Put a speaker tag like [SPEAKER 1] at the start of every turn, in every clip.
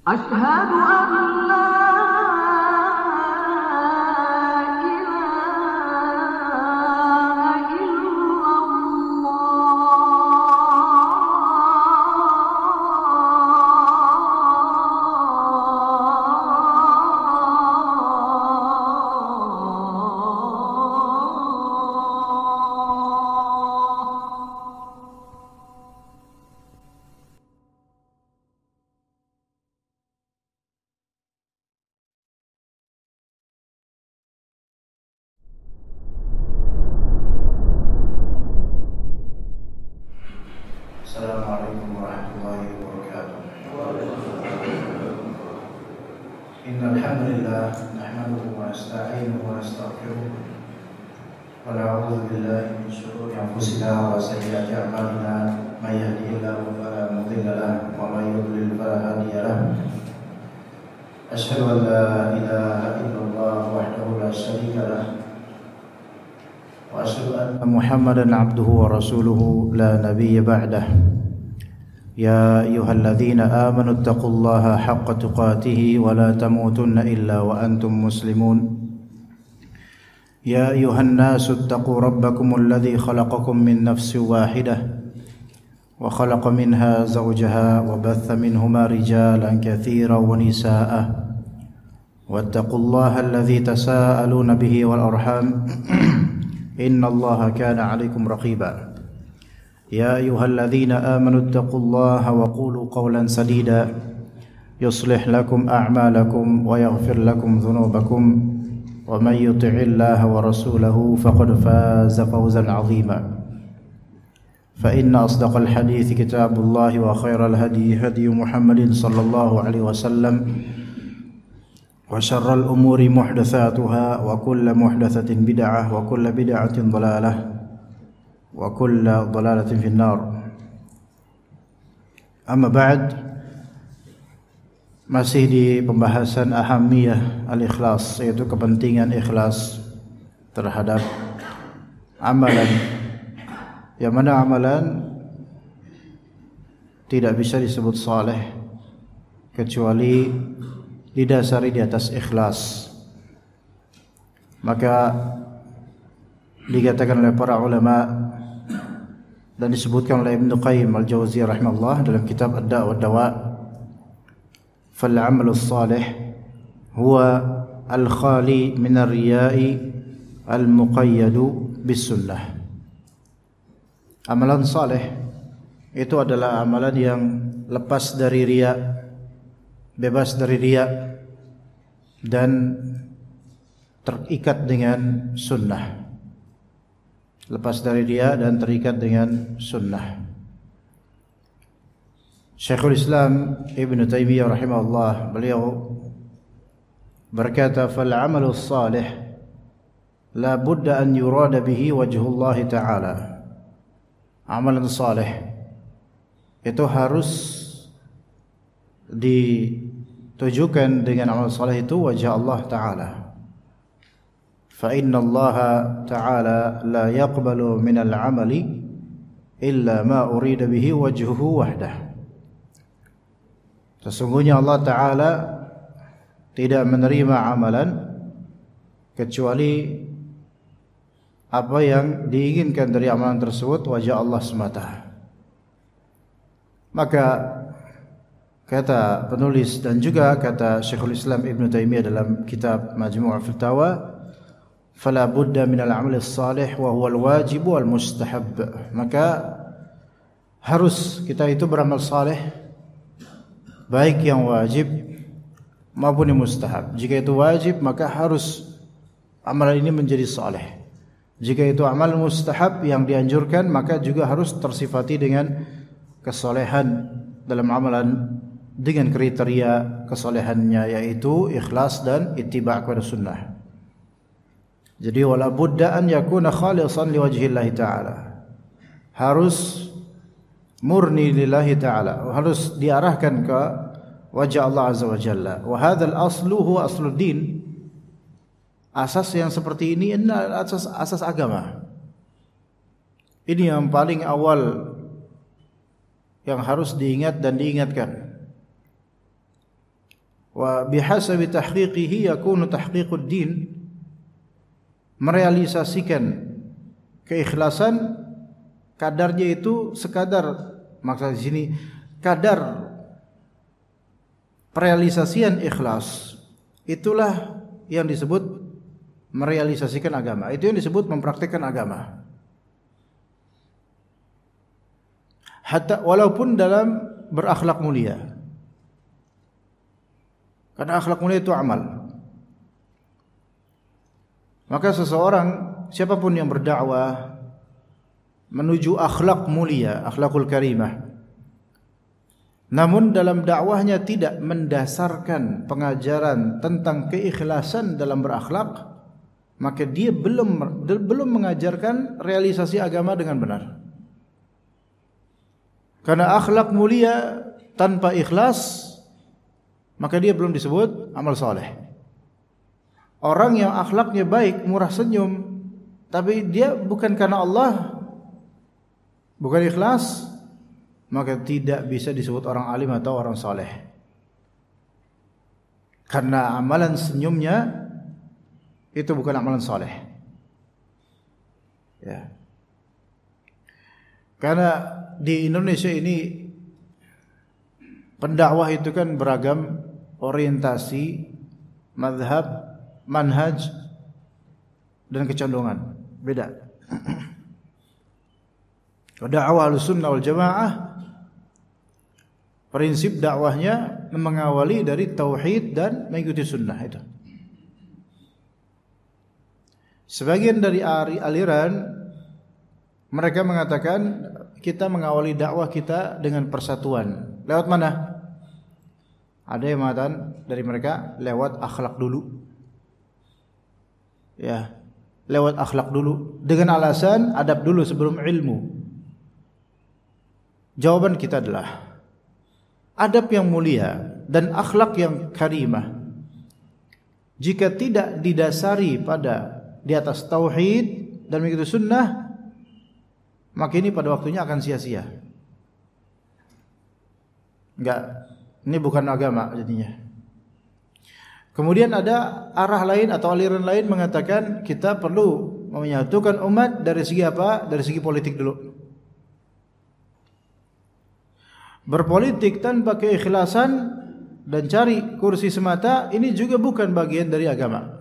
[SPEAKER 1] أشهد أن لا إله إلا
[SPEAKER 2] Assalamualaikum warahmatullahi wabarakatuh. Innal hamdalillah nahmaduhu wa nasta'inuhu wa nastaghfiruh wa na'udzu billahi min shururi anfusina wa sayyiati a'malina may yahdihillahu fala mudilla lahu wa may yudlil fala hadiya lahu. Asyhadu an la ilaha illallah wahdahu la syarika lahu wa asyhadu anna Muhammadan abduhu wa rasuluhu la nabiyya ba'dah. يا أيها الذين آمنوا اتقوا الله حق تقاته ولا تموتن إلا وأنتم مسلمون يا أيها الناس اتقوا ربكم الذي خلقكم من نفس واحدة وخلق منها زوجها وبث منهما رجالا كثيرا ونساء واتقوا الله الذي تساءلون به والأرحام إن الله كان عليكم رقيبا يا أيها الذين آمنوا اتقوا الله وقولوا قولا سديدا يصلح لكم أعمالكم ويغفر لكم ذنوبكم ومن يطع الله ورسوله فقد فاز فوزا عظيما فإن أصدق الحديث كتاب الله وخير الهدي هدي محمد صلى الله عليه وسلم وشر الأمور محدثاتها وكل محدثة بدعة وكل بدعة ضلالة wa kullu dhalalatin finnar. Amma ba'd, masih di pembahasan ahamiyah al-ikhlas, yaitu kepentingan ikhlas terhadap amalan, yang mana amalan tidak bisa disebut saleh kecuali didasari di atas ikhlas. Maka dikatakan oleh para ulama dan disebutkan oleh Ibnu Qayyim al-Jauziyah rahimahullah dalam kitab Ad-Da' wa Dawa, fal 'amalu salih huwa al-khali min ar-riya'i al-muqayyadu bis sunnah. Amalan saleh itu adalah amalan yang lepas dari riya, bebas dari riya, dan terikat dengan sunnah. Lepas dari dia dan terikat dengan sunnah. Syekhul Islam Ibn Taimiyah rahimahullah, beliau berkata, fal amalu salih la budda an yurada bihi wajhullah ta'ala. Amalan salih itu harus ditujukan dengan amal salih itu wajah Allah Ta'ala. فإن الله تعالى لا يقبل من العمل إلا ما أريد به وجهه وحده. Sesungguhnya Allah Ta'ala tidak menerima amalan kecuali apa yang diinginkan dari amalan tersebut wajah Allah semata. Maka kata penulis dan juga kata Syekhul Islam Ibn Taimiyah dalam kitab Majmu' al-Fatawa, fala budda min al-'amal as-salih wa huwa al-wajib wal mustahab. Maka harus kita itu beramal saleh, baik yang wajib maupun yang mustahab. Jika itu wajib, maka harus amalan ini menjadi saleh. Jika itu amal mustahab yang dianjurkan, maka juga harus tersifati dengan kesalehan dalam amalan dengan kriteria kesalehannya, yaitu ikhlas dan ittiba' kepada sunnah. Jadi wala budda an yakuna khalisan liwajhillahi ta'ala, harus murni lillahi ta'ala, harus diarahkan ke wajah Allah azza wa jalla. Wa hadzal aslu huwa asluddin. Asas yang seperti ini adalah asas agama. Ini yang paling awal yang harus diingat dan diingatkan. Wa bihasabi tahqiqihi yakunu tahqiqud din, merealisasikan keikhlasan kadarnya itu sekadar, maksud di sini kadar perealisasian ikhlas itulah yang disebut merealisasikan agama. Itu yang disebut mempraktikkan agama. Hatta walaupun dalam berakhlak mulia. Karena akhlak mulia itu amal. Maka seseorang, siapapun yang berdakwah menuju akhlak mulia, akhlakul karimah, namun dalam dakwahnya tidak mendasarkan pengajaran tentang keikhlasan dalam berakhlak, maka dia belum mengajarkan realisasi agama dengan benar. Karena akhlak mulia tanpa ikhlas, maka dia belum disebut amal soleh. Orang yang akhlaknya baik, murah senyum, tapi dia bukan karena Allah, bukan ikhlas, maka tidak bisa disebut orang alim atau orang soleh. Karena amalan senyumnya itu bukan amalan soleh. Ya. Karena di Indonesia ini pendakwah itu kan beragam orientasi, mazhab, manhaj, dan kecenderungan. Beda. Dakwah Ahlussunnah wal Jamaah, prinsip dakwahnya mengawali dari tauhid dan mengikuti sunnah itu. Sebagian dari aliran mereka mengatakan kita mengawali dakwah kita dengan persatuan. Lewat mana? Ada yang mengatakan dari mereka lewat akhlak dulu. Ya, lewat akhlak dulu dengan alasan adab dulu sebelum ilmu. Jawaban kita adalah adab yang mulia dan akhlak yang karimah jika tidak didasari pada di atas tauhid dan mengikuti sunnah, maka ini pada waktunya akan sia-sia. Enggak, ini bukan agama jadinya. Kemudian ada arah lain atau aliran lain mengatakan kita perlu menyatukan umat dari segi apa? Dari segi politik dulu. Berpolitik tanpa keikhlasan dan cari kursi semata, ini juga bukan bagian dari agama.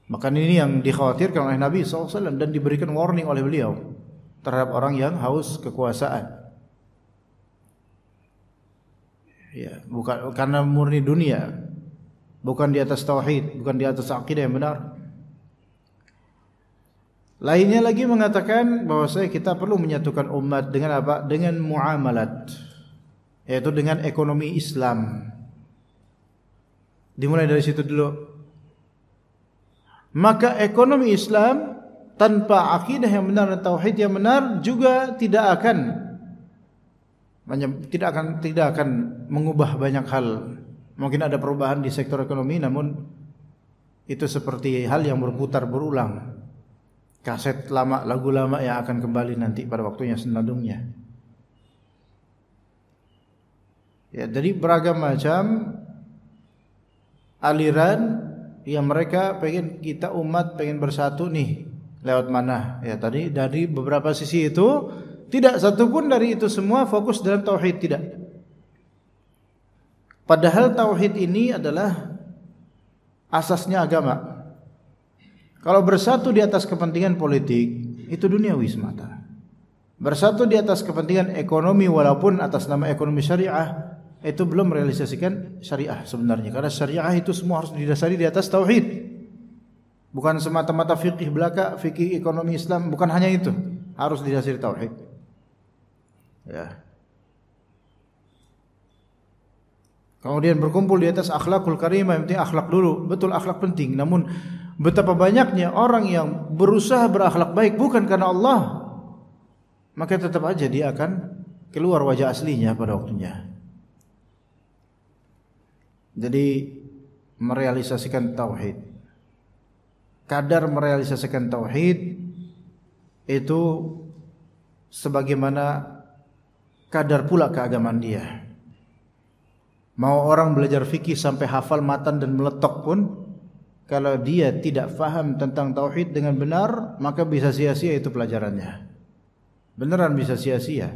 [SPEAKER 2] Maka ini yang dikhawatirkan oleh Nabi SAW dan diberikan warning oleh beliau terhadap orang yang haus kekuasaan. Ya, bukan karena murni dunia, bukan di atas tauhid, bukan di atas akidah yang benar. Lainnya lagi mengatakan bahwasanya kita perlu menyatukan umat dengan apa? Dengan muamalat, yaitu dengan ekonomi Islam. Dimulai dari situ dulu. Maka ekonomi Islam tanpa akidah yang benar dan tauhid yang benar juga tidak akan mengubah banyak hal. Mungkin ada perubahan di sektor ekonomi, namun itu seperti hal yang berputar berulang. Kaset lama, lagu lama yang akan kembali nanti pada waktunya senandungnya. Ya, jadi beragam macam aliran yang mereka pengen kita umat pengen bersatu nih. Lewat mana? Ya, tadi dari beberapa sisi itu tidak satupun dari itu semua fokus dalam tauhid, tidak. Padahal tauhid ini adalah asasnya agama. Kalau bersatu di atas kepentingan politik, itu duniawi semata. Bersatu di atas kepentingan ekonomi walaupun atas nama ekonomi syariah, itu belum merealisasikan syariah sebenarnya. Karena syariah itu semua harus didasari di atas tauhid. Bukan semata-mata fikih belaka, fikih ekonomi Islam, bukan hanya itu. Harus didasari tauhid. Ya. Kemudian berkumpul di atas akhlakul karimah, yang penting akhlak dulu. Betul, akhlak penting, namun betapa banyaknya orang yang berusaha berakhlak baik bukan karena Allah, maka tetap aja dia akan keluar wajah aslinya pada waktunya. Jadi merealisasikan tauhid, kadar merealisasikan tauhid itu sebagaimana kadar pula keagamaan dia. Mau orang belajar fikih sampai hafal matan dan meletok pun, kalau dia tidak faham tentang tauhid dengan benar, maka bisa sia-sia itu pelajarannya. Beneran bisa sia-sia.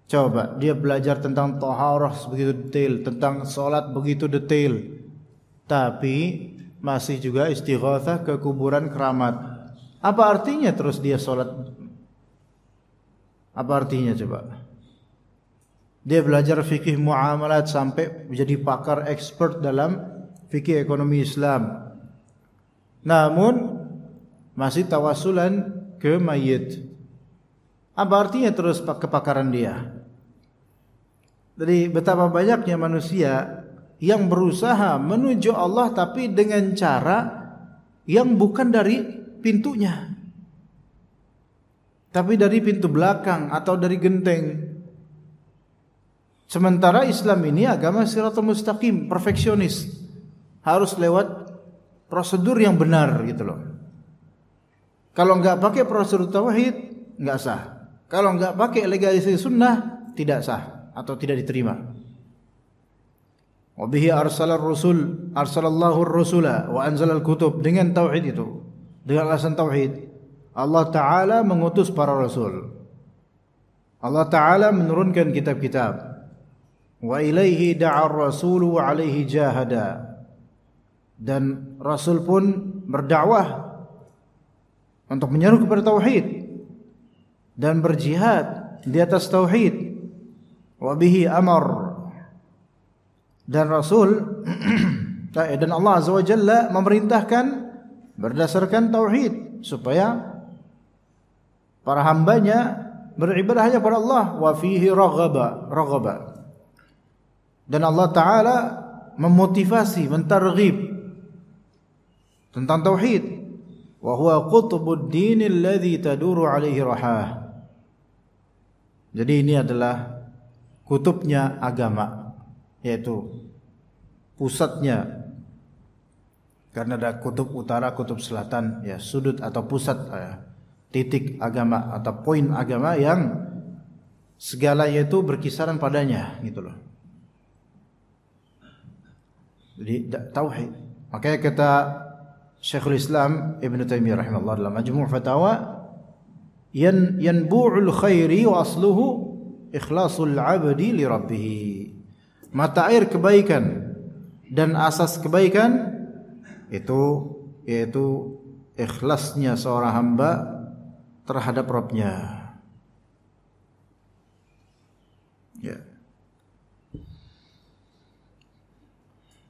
[SPEAKER 2] Coba dia belajar tentang taharah begitu detail, tentang salat begitu detail, tapi masih juga istighatsah ke kuburan keramat. Apa artinya terus dia salat? Apa artinya coba? Dia belajar fikih muamalat sampai menjadi pakar expert dalam fikih ekonomi Islam, namun masih tawasulan ke mayit. Apa artinya terus kepakaran dia? Jadi betapa banyaknya manusia yang berusaha menuju Allah tapi dengan cara yang bukan dari pintunya, tapi dari pintu belakang atau dari genteng. Sementara Islam ini agama siratal mustaqim, perfeksionis, harus lewat prosedur yang benar gitu loh. Kalau enggak pakai prosedur tauhid enggak sah. Kalau enggak pakai legalisasi sunnah tidak sah atau tidak diterima. Wa bihi arsalallahu ar-rusula wa anzalal kutub. Dengan tauhid itu, dengan alasan tauhid, Allah Ta'ala mengutus para rasul. Allah Ta'ala menurunkan kitab-kitab. Wa ilaihi da'ar rasulu wa alaihi jahada. Dan rasul pun berdakwah untuk menyeru kepada tauhid dan berjihad di atas tauhid. Wa bihi amar. Dan rasul dan Allah Azza wa Jalla memerintahkan berdasarkan tauhid supaya para hambanya beribadah hanya kepada Allah. Wa fihi raghaba. Dan Allah Ta'ala memotivasi, mentarghib tentang tauhid. Wa huwa qutbud dinil ladzi taduru alaihi rahah. Jadi ini adalah kutubnya agama, yaitu pusatnya. Karena ada kutub utara, kutub selatan, ya, sudut atau pusat, titik agama atau poin agama yang segalanya itu berkisaran padanya, gitu loh. Jadi tauhid. Makanya kata Syekhul Islam Ibn Taimiyah rahimahullah dalam Majmu' Fatawa, yanbu'ul khairi wa asluhu ikhlasul 'abdi li rabbih. Mata air kebaikan dan asas kebaikan itu yaitu ikhlasnya seorang hamba terhadap Rabb-nya. Ya.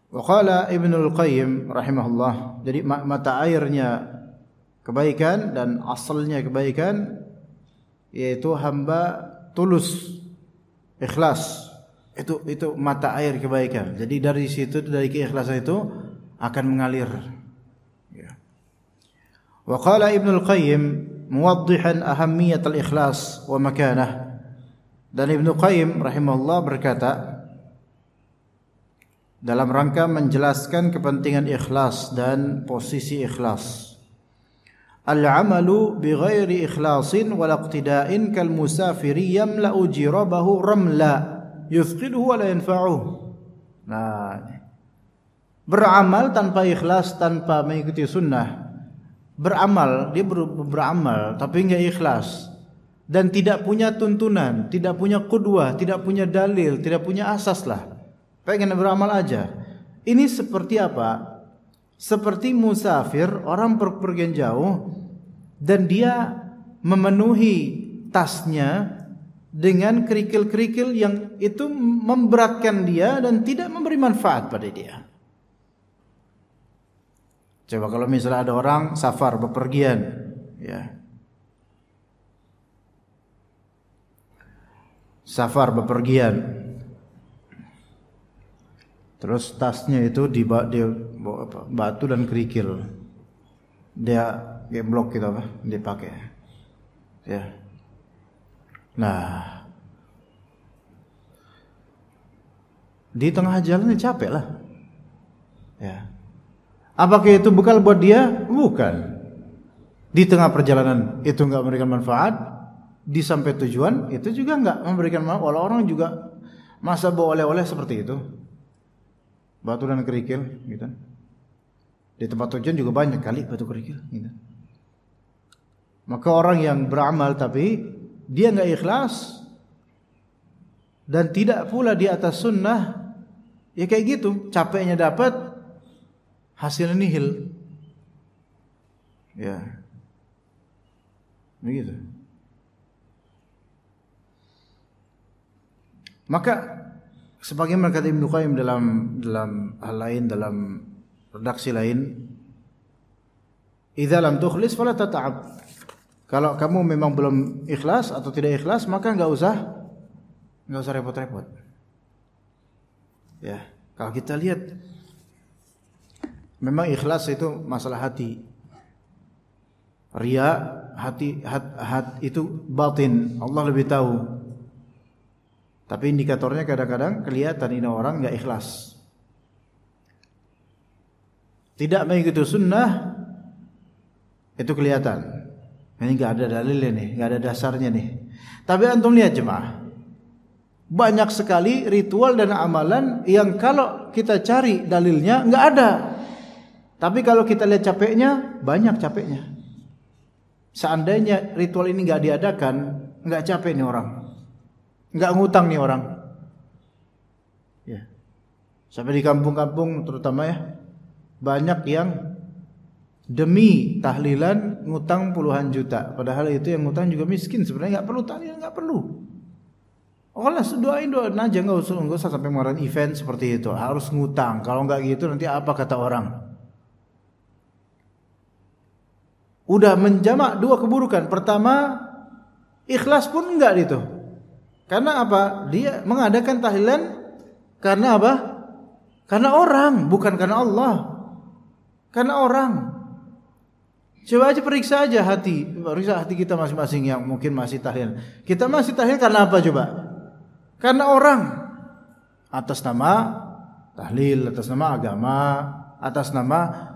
[SPEAKER 2] Wa qala Ibnul Qayyim rahimahullah, jadi mata airnya kebaikan dan asalnya kebaikan yaitu hamba tulus, ikhlas. Itu mata air kebaikan. Jadi dari situ, dari keikhlasan itu akan mengalir. Ya. Wa qala Ibnul Qayyim muwaddihan ahammiyat al-ikhlas wa makanah. Dan Ibnu Qayyim rahimahullah berkata dalam rangka menjelaskan kepentingan ikhlas dan posisi ikhlas. Al-amalu bighairi ikhlasin wal iqtida'in kal musafiri yamla'u jirabahu ramla yuthqiluhu wa la yanfa'uhu. Nah, beramal tanpa ikhlas, tanpa mengikuti sunnah. Beramal, dia beramal tapi enggak ikhlas dan tidak punya tuntunan, tidak punya qudwah, tidak punya dalil, tidak punya asas lah. Pengen beramal aja. Ini seperti apa? Seperti musafir, orang berpergian jauh dan dia memenuhi tasnya dengan kerikil-kerikil yang itu memberatkan dia dan tidak memberi manfaat pada dia. Coba kalau misalnya ada orang safar bepergian, ya. Safar bepergian. Terus tasnya itu dia bawa batu dan kerikil. Dia gemblok gitu apa? Dia pakai. Ya. Nah, di tengah jalan dia capek lah. Ya. Apakah itu bekal buat dia? Bukan. Di tengah perjalanan itu enggak memberikan manfaat. Di sampai tujuan itu juga enggak memberikan manfaat. Walau orang juga masa bawa oleh-oleh seperti itu. batu dan kerikil, gitu. Di tempat ujian juga banyak kali batu kerikil, gitu. Maka orang yang beramal tapi dia nggak ikhlas dan tidak pula di atas sunnah, ya kayak gitu, capeknya dapat, hasilnya nihil. Ya, begitu. Maka sebagaimana kata Ibnu Qayyim dalam hal lain, dalam redaksi lain, idza lam tukhlis fala tata'ab. Kalau kamu memang belum ikhlas atau tidak ikhlas, maka enggak usah repot-repot. Ya, kalau kita lihat memang ikhlas itu masalah hati. Riya, hati itu batin, Allah lebih tahu. Tapi indikatornya kadang-kadang kelihatan ini orang enggak ikhlas. Tidak mengikuti sunnah itu kelihatan. Ini enggak ada dalilnya nih, enggak ada dasarnya nih. Tapi antum lihat jemaah, banyak sekali ritual dan amalan yang kalau kita cari dalilnya enggak ada. Tapi kalau kita lihat capeknya, banyak capeknya. Seandainya ritual ini enggak diadakan, enggak capek nih orang. Enggak ngutang nih orang. Ya. Sampai di kampung-kampung terutama ya, banyak yang demi tahlilan ngutang puluhan juta, padahal itu yang ngutang juga miskin sebenarnya, nggak perlu tahlilan, nggak perlu. Allah doain aja, nggak usah sampai mengeluarkan event seperti itu. Harus ngutang, kalau nggak gitu nanti apa kata orang. Udah menjamak dua keburukan. Pertama, ikhlas pun enggak itu. Karena apa? Dia mengadakan tahlilan karena apa? Karena orang, bukan karena Allah. Karena orang. Coba aja periksa aja hati kita masing-masing yang mungkin masih tahlil. Kita masih tahlil karena apa coba? Karena orang. Atas nama tahlil, atas nama agama, atas nama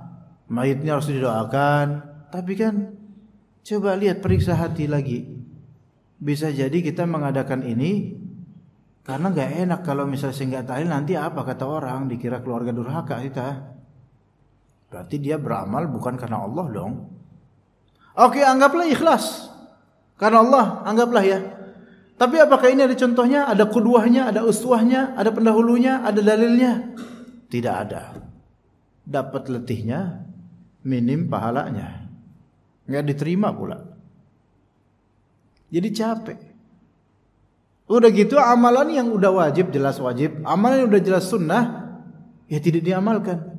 [SPEAKER 2] mayitnya harus didoakan. Tapi kan coba lihat, periksa hati lagi. Bisa jadi kita mengadakan ini karena nggak enak kalau misalnya saya nggak tahlil, nanti apa kata orang, dikira keluarga durhaka kita. Berarti dia beramal bukan karena Allah dong. Oke, anggaplah ikhlas karena Allah, anggaplah ya. Tapi apakah ini ada contohnya, ada qudwahnya, ada uswahnya, ada pendahulunya, ada dalilnya? Tidak ada. Dapat letihnya, minim pahalanya. Enggak diterima pula. Jadi capek. Udah gitu amalan yang udah wajib, jelas wajib, amalan yang udah jelas sunnah, ya tidak diamalkan.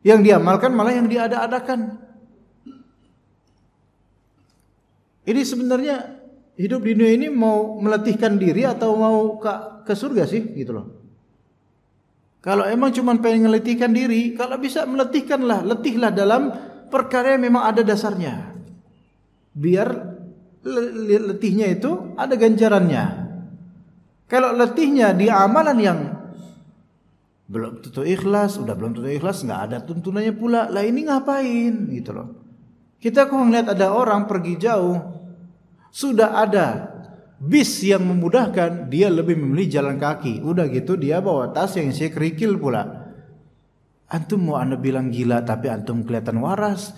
[SPEAKER 2] Yang diamalkan malah yang diada-adakan. Ini sebenarnya hidup di dunia ini mau meletihkan diri atau mau ke surga sih, gitu loh. Kalau emang cuma pengen meletihkan diri, kalau bisa meletihkanlah, letihlah dalam perkara yang memang ada dasarnya. Biar letihnya itu ada ganjarannya. Kalau letihnya di amalan yang belum tentu ikhlas, udah belum tentu ikhlas, nggak ada tuntunannya pula. Lah ini ngapain, gitu loh. Kita kok ngeliat ada orang pergi jauh, sudah ada bis yang memudahkan, dia lebih memilih jalan kaki. Udah gitu dia bawa tas yang isinya kerikil pula. Antum mau anda bilang gila tapi antum kelihatan waras.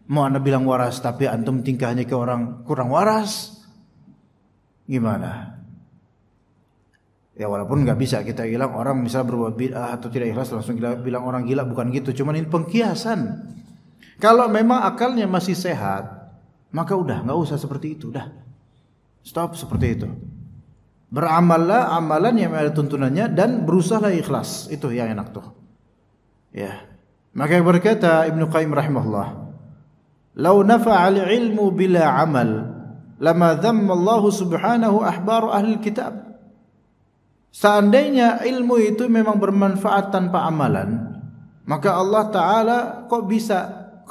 [SPEAKER 2] Mau anda bilang waras tapi antum tingkahnya ke orang kurang waras. Gimana? Ya walaupun nggak bisa kita bilang orang misalnya berbuat bid'ah atau tidak ikhlas langsung kita bilang orang gila, bukan gitu. Cuman ini pengkiasan. Kalau memang akalnya masih sehat, maka udah nggak usah seperti itu, udah stop seperti itu. Beramallah amalan yang ada tuntunannya dan berusahalah ikhlas, itu yang enak tuh. Ya, maka berkata Ibnu Qayyim rahimahullah, "Lau nafa'al ilmu bila amal, lama dhamma Allah subhanahu ahbaru ahli kitab." Seandainya ilmu itu memang bermanfaat tanpa amalan, maka Allah Ta'ala kok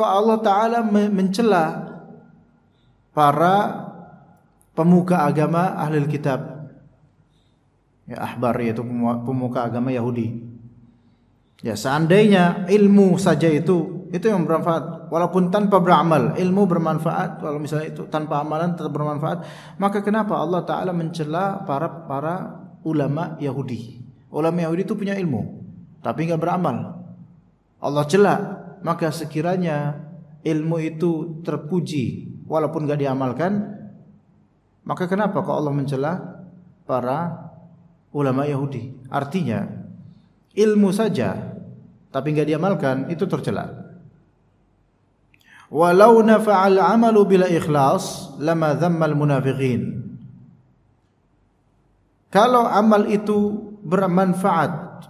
[SPEAKER 2] Allah Ta'ala mencela para pemuka agama ahli kitab. Ya, ahbar yaitu pemuka agama Yahudi. Ya, seandainya ilmu saja itu yang bermanfaat, walaupun tanpa beramal, ilmu bermanfaat, kalau misalnya itu tanpa amalan tetap bermanfaat, maka kenapa Allah Ta'ala mencela para ulama Yahudi? Ulama Yahudi itu punya ilmu. tapi enggak beramal. Allah cela, maka sekiranya ilmu itu terpuji walaupun enggak diamalkan, maka kenapa kok Allah mencela para ulama Yahudi? Artinya ilmu saja tapi enggak diamalkan itu tercela. Walau nafa'al 'amalu bila ikhlas lama dzammal munafiqin. Kalau amal itu bermanfaat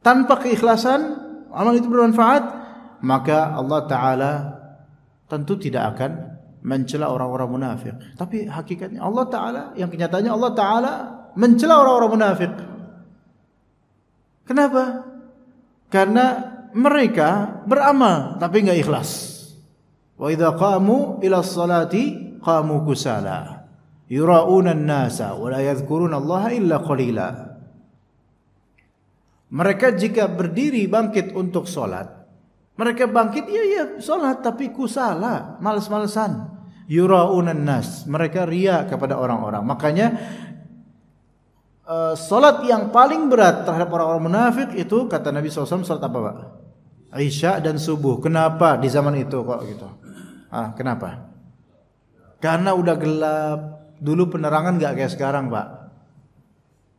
[SPEAKER 2] tanpa keikhlasan, amal itu bermanfaat, maka Allah Ta'ala tentu tidak akan mencela orang-orang munafik. Tapi hakikatnya Allah Ta'ala, yang kenyataannya Allah Ta'ala mencela orang-orang munafik. Kenapa? Karena mereka beramal tapi enggak ikhlas. Wa idza qamu ila sholati qamu kusala yura'una an-nasa wa la yadhkuruna Allah illa qalila. Mereka jika berdiri bangkit untuk salat, mereka bangkit iya salat tapi kusala, malas-malesan. Yura'una an-nas, mereka riya kepada orang-orang. Makanya salat yang paling berat terhadap orang-orang munafik itu kata Nabi SAW salat apa, Pak? Isya dan subuh. Kenapa di zaman itu kok gitu? Kenapa? Karena udah gelap. Dulu penerangan enggak kayak sekarang, Pak.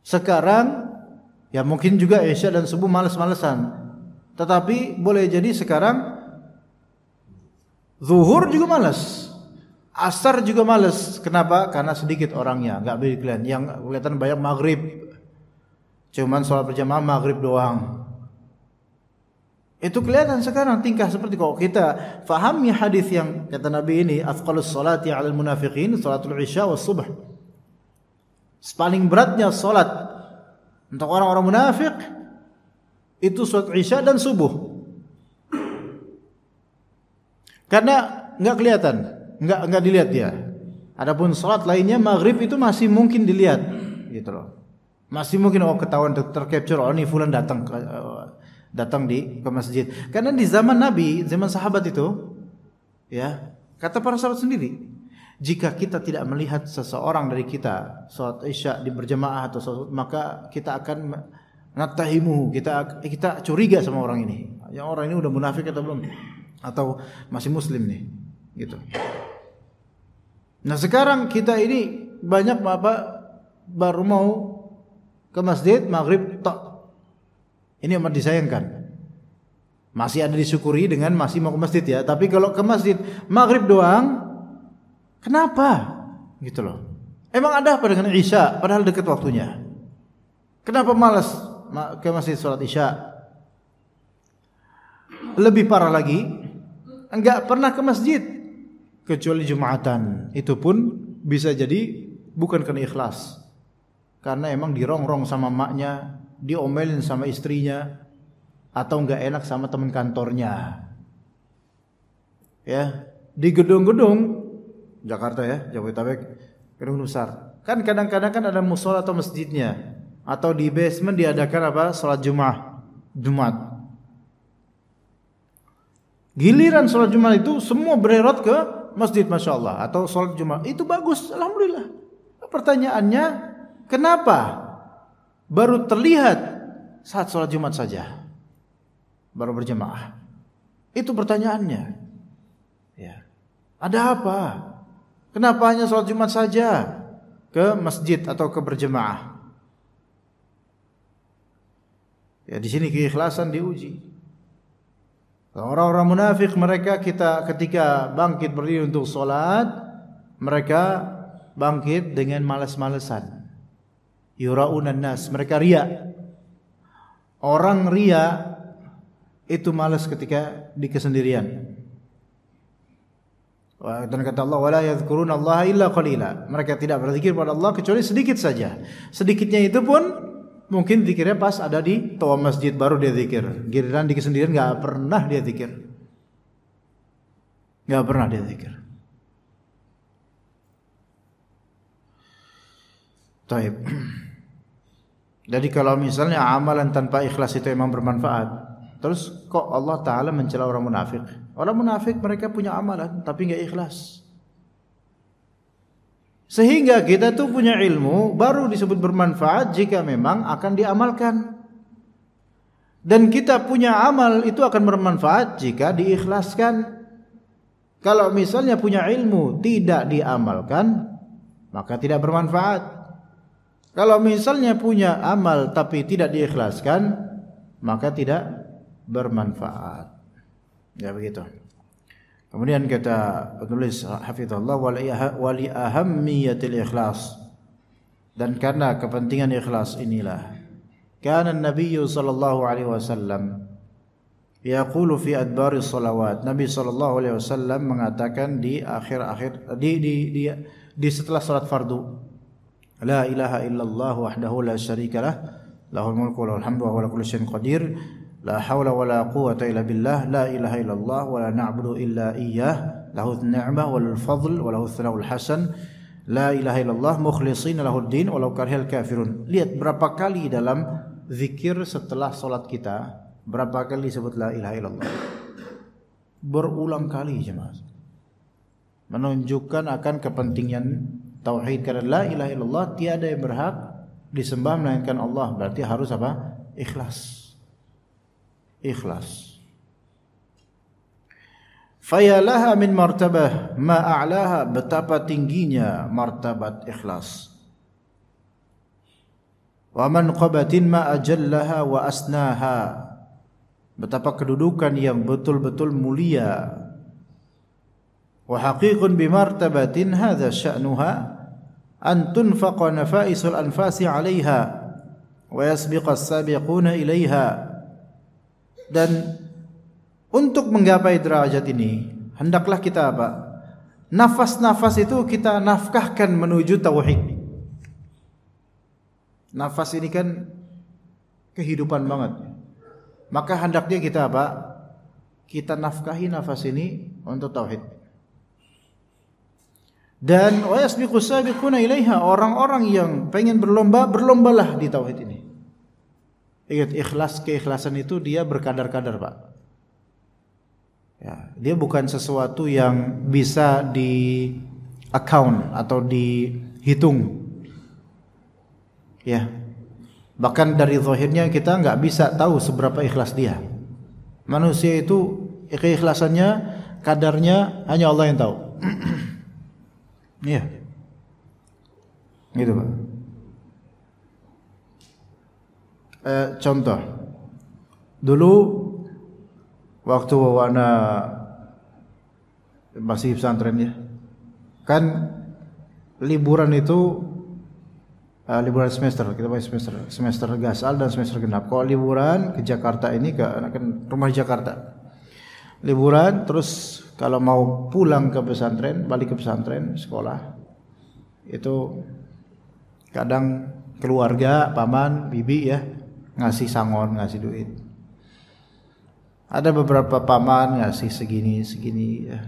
[SPEAKER 2] Sekarang ya mungkin juga Isya dan subuh malas-malesan. Tetapi boleh jadi sekarang zuhur juga malas. Asar juga malas. Kenapa? Karena sedikit orangnya, enggak banyak kelihatan. Yang kelihatan banyak maghrib. Cuman sholat berjamaah maghrib doang. Itu kelihatan sekarang tingkah seperti kalau kita fahami hadis yang kata Nabi ini, athqalus salati 'alal munafiqin salatul isya was subh. Paling beratnya salat untuk orang-orang munafik itu salat isya dan subuh. Karena enggak kelihatan, enggak dilihat dia. Adapun salat lainnya maghrib itu masih mungkin dilihat gitu loh. Masih mungkin ketahuan tercapture ini fulan datang ke masjid. Karena di zaman Nabi, zaman sahabat itu, ya, kata para sahabat sendiri, jika kita tidak melihat seseorang dari kita salat isya di berjamaah atau salat, maka kita akan natahimu, kita curiga sama orang ini. Yang orang ini udah munafik atau belum? Atau masih muslim nih, gitu. Nah, sekarang kita ini banyak baru mau ke masjid maghrib tok. Ini amat disayangkan. Masih ada disyukuri dengan masih mau ke masjid ya. Tapi kalau ke masjid maghrib doang, kenapa? Gitu loh. Emang ada apa dengan isya? Padahal dekat waktunya. Kenapa malas ke masjid sholat isya? Lebih parah lagi, enggak pernah ke masjid kecuali Jumatan. Itu pun bisa jadi bukan karena ikhlas. Karena emang dirongrong sama maknya, diomelin sama istrinya, atau enggak enak sama teman kantornya. Ya, di gedung-gedung Jakarta ya, Jabodetabek, gedung besar. Kan kadang-kadang kan ada musola atau masjidnya, atau di basement diadakan salat Jumat. Giliran salat Jumat itu semua bererot ke masjid, Masya Allah, atau salat Jumat. Itu bagus, alhamdulillah. Pertanyaannya, kenapa baru terlihat saat sholat Jumat saja, baru berjamaah? Itu pertanyaannya. Ya. Ada apa? Kenapa hanya sholat Jumat saja ke masjid atau ke berjamaah? Ya, di sini keikhlasan diuji. Orang-orang munafik mereka ketika bangkit berdiri untuk sholat, mereka bangkit dengan malas-malesan. Yura'unan nas, mereka riya. Orang riya itu malas ketika di kesendirian. Dan kata Allah, wala yadhkuruna Allah illa qalila. Mereka tidak berzikir pada Allah kecuali sedikit saja. Sedikitnya itu pun mungkin zikirnya pas ada di toa masjid baru dia zikir. Giliran di kesendirian enggak pernah dia zikir. Enggak pernah dia zikir. Taib. Jadi kalau misalnya amalan tanpa ikhlas itu memang bermanfaat, terus kok Allah Ta'ala mencela orang munafik? Orang munafik mereka punya amalan tapi enggak ikhlas. Sehingga kita tuh punya ilmu baru disebut bermanfaat jika memang akan diamalkan. Dan kita punya amal itu akan bermanfaat jika diikhlaskan. Kalau misalnya punya ilmu tidak diamalkan, maka tidak bermanfaat. Kalau misalnya punya amal tapi tidak diikhlaskan, maka tidak bermanfaat. Ya begitu. Kemudian kata penulis hafizallah wali ahammiyatil ikhlas, dan karena kepentingan ikhlas inilah kana Nabi sallallahu alaihi wasallam yaqulu fi adbari salawat, Nabi sallallahu alaihi wasallam mengatakan di akhir-akhir di setelah salat fardu, la ilaha illallah wahdahu la syarikalah lahul mulku wa lahul hamdu wa huwa ala kulli syai'in qadir. La haula wa la quwwata illa billah, la ilaha illallah wa la na'budu illa iyyah, lahu an-ni'mah wal fadl wa lahu ats-tsana'ul hasan, la ilaha illallah mukhlishina lahu ad-din walau karihal kafirun. Lihat berapa kali dalam zikir setelah salat kita, berapa kali disebut la ilaha illallah. Berulang kali jemaah. Menunjukkan akan kepentingan tauhid, karena la ilaha illallah tiada yang berhak disembah melainkan Allah. Berarti harus apa? Ikhlas. Ikhlas. Fayalaha min martabah ma a'laha, betapa tingginya martabat ikhlas. Wa manqabatin ma ajallaha wa asnaha, betapa kedudukan yang betul-betul mulia. Wa haqiqun bi martabatin hadza sya'nuha an tunfaqa nafaisul anfasi 'alaiha wa yasbiqa as-sabiquna ilaiha. Dan untuk menggapai derajat ini, hendaklah kita apa? Nafas-nafas itu kita nafkahkan menuju tauhid. Nafas ini kan kehidupan banget. Maka hendaknya kita apa? Kita nafkahi nafas ini untuk tauhid. Dan wa yasbiqu sabiquna ilaiha, orang-orang yang pengen berlomba, berlombalah di tauhid ini. Ingat, keikhlasan itu dia berkadar-kadar, Pak. Ya, dia bukan sesuatu yang bisa di account atau dihitung. Ya. Bahkan dari zahirnya kita nggak bisa tahu seberapa ikhlas dia. Manusia itu keikhlasannya, kadarnya hanya Allah yang tahu. Iya. Gitu, Pak. Contoh, dulu waktu Wawana masih pesantren ya, kan liburan itu liburan semester, kita pakai semester gasal dan semester genap. Kalau liburan ke Jakarta ini kan rumah di Jakarta, liburan terus kalau mau pulang ke pesantren, balik ke pesantren sekolah, itu kadang keluarga, paman, bibi ya ngasih sangon, ngasih duit. Ada beberapa paman ngasih segini ya,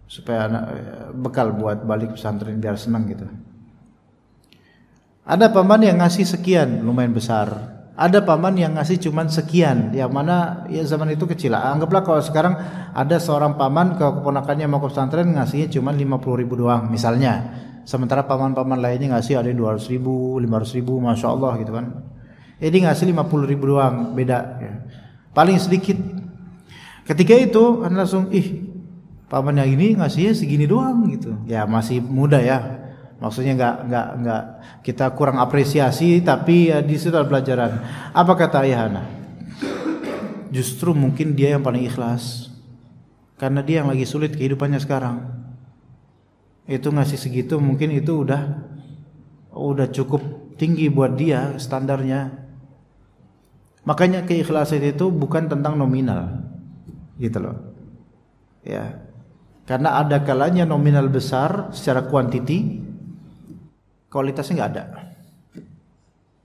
[SPEAKER 2] supaya anak bekal buat balik pesantren biar senang gitu. Ada paman yang ngasih sekian, lumayan besar. Ada paman yang ngasih cuman sekian, yang mana ya zaman itu kecil. Anggaplah kalau sekarang ada seorang paman ke keponakannya mau ke pesantren ngasihnya cuman 50.000 doang misalnya. Sementara paman-paman lainnya ngasih ada 200.000, 500.000, Masya Allah gitu kan. Jadi ngasih 50.000 doang, beda ya. Paling sedikit. Ketika itu kan langsung paman yang ini ngasihnya segini doang gitu. Ya masih muda ya. Maksudnya enggak kita kurang apresiasi, tapi ya di situ ada pelajaran. Apa kata ayahana? Justru mungkin dia yang paling ikhlas. Karena dia yang lagi sulit kehidupannya sekarang. Itu ngasih segitu mungkin itu udah cukup tinggi buat dia standarnya. Makanya keikhlasan itu bukan tentang nominal. Gitu loh. Ya. Karena ada kalanya nominal besar secara kuantiti, kualitasnya enggak ada.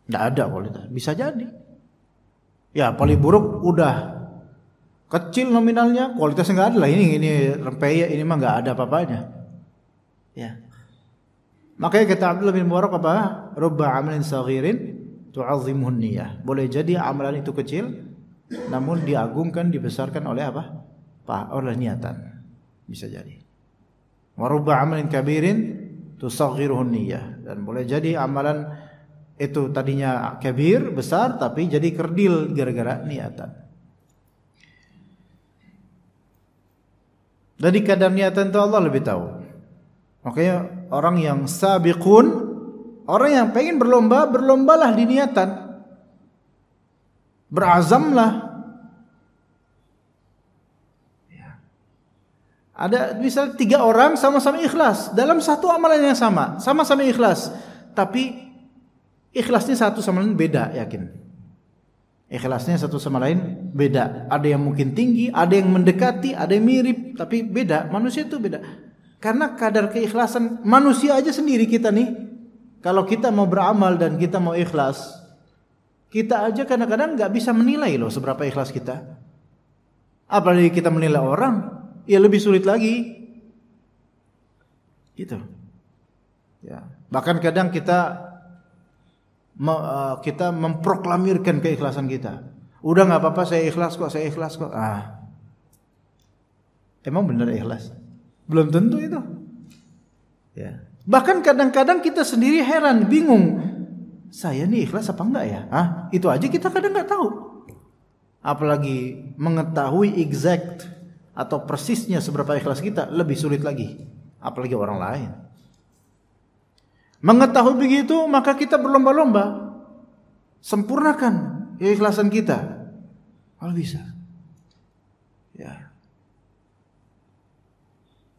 [SPEAKER 2] Enggak ada kualitas. Bisa jadi. Ya, paling buruk udah kecil nominalnya, kualitasnya enggak ada lah. Ini rempeyek, ini mah enggak ada apa-apanya. Ya. Makanya kata Abdullah bin Mubarak apa? Rubba amalin saghirin tu'azzimuhun niyah. Boleh jadi amalan itu kecil namun diagungkan, dibesarkan oleh apa? Oleh niatan. Bisa jadi. Wa rubba amalin kabirin tusaghiruhun niyah. Dan boleh jadi amalan itu tadinya kabir, besar, tapi jadi kerdil gara-gara niatan. Dari kadar niatan itu Allah lebih tahu. Makanya orang yang sabiqun, orang yang pengen berlomba, berlombalah di niatan. Berazamlah. Ada misalnya 3 orang sama-sama ikhlas dalam satu amalan yang sama, sama-sama ikhlas, tapi ikhlasnya satu sama lain beda, yakin. Ikhlasnya satu sama lain beda. Ada yang mungkin tinggi, ada yang mendekati, ada yang mirip, tapi beda. Manusia itu beda. Karena kadar keikhlasan manusia aja sendiri kita nih. Kalau kita mau beramal dan kita mau ikhlas, kita aja kadang-kadang nggak bisa menilai loh seberapa ikhlas kita. Apalagi kita menilai orang, ya lebih sulit lagi. Gitu. Ya. Bahkan kadang kita memproklamirkan keikhlasan kita. Udah nggak apa-apa, saya ikhlas kok, saya ikhlas kok. Emang benar ikhlas? Belum tentu itu. Ya. Bahkan kadang-kadang kita sendiri heran, bingung. Saya nih ikhlas apa enggak ya? Itu aja kita kadang nggak tahu. Apalagi mengetahui exact atau persisnya seberapa ikhlas kita lebih sulit lagi. Apalagi orang lain. Mengetahui begitu, maka kita berlomba-lomba sempurnakan keikhlasan kita. Kalau bisa. Ya.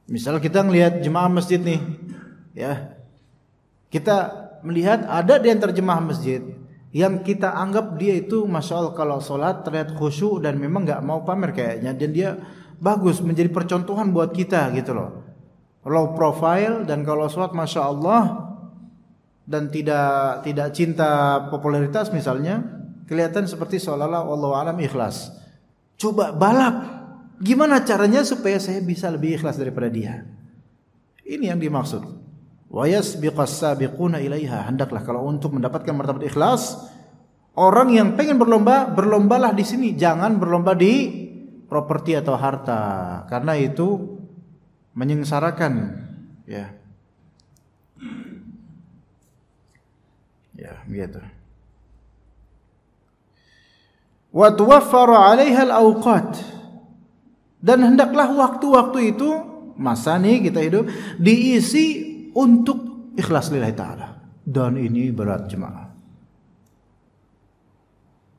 [SPEAKER 2] Misal kita ngelihat jemaah masjid nih, ya. Kita melihat ada di antara jemaah masjid yang kita anggap dia itu masya Allah kalau sholat terlihat khusyuk dan memang nggak mau pamer kayaknya, dan dia bagus menjadi percontohan buat kita gitu loh. Low profile dan kalau sholat masya Allah dan tidak cinta popularitas misalnya, kelihatan seperti seolah-olah wallahu alam ikhlas. Coba balap, gimana caranya supaya saya bisa lebih ikhlas daripada dia? Ini yang dimaksud. Wa yasbiqas sabiquna ilaiha. Hendaklah kalau untuk mendapatkan martabat ikhlas, orang yang pengen berlomba, berlombalah di sini, jangan berlomba di properti atau harta, karena itu menyengsarakan, ya. Ya, begitu. Wa tuwaffaru 'alaiha al-awqat. Dan hendaklah waktu-waktu itu, masa nih kita hidup, diisi untuk ikhlas lillahi ta'ala. Dan ini berat jemaah.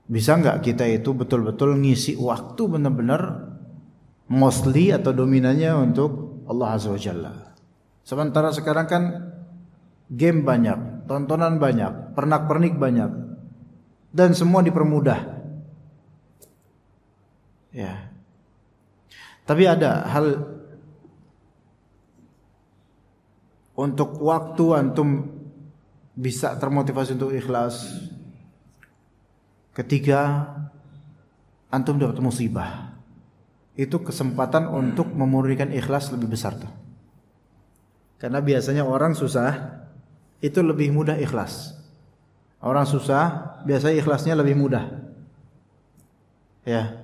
[SPEAKER 2] Bisa enggak kita itu betul-betul ngisi waktu benar-benar mostly atau dominannya untuk Allah Azza wa Jalla. Sementara sekarang kan game banyak, tontonan banyak, pernak-pernik banyak, dan semua dipermudah. Ya. Tapi ada hal untuk waktu antum bisa termotivasi untuk ikhlas ketika antum dapat musibah. Itu kesempatan untuk memurnikan ikhlas lebih besar tuh. Karena biasanya orang susah itu lebih mudah ikhlas. Orang susah biasanya ikhlasnya lebih mudah. Ya.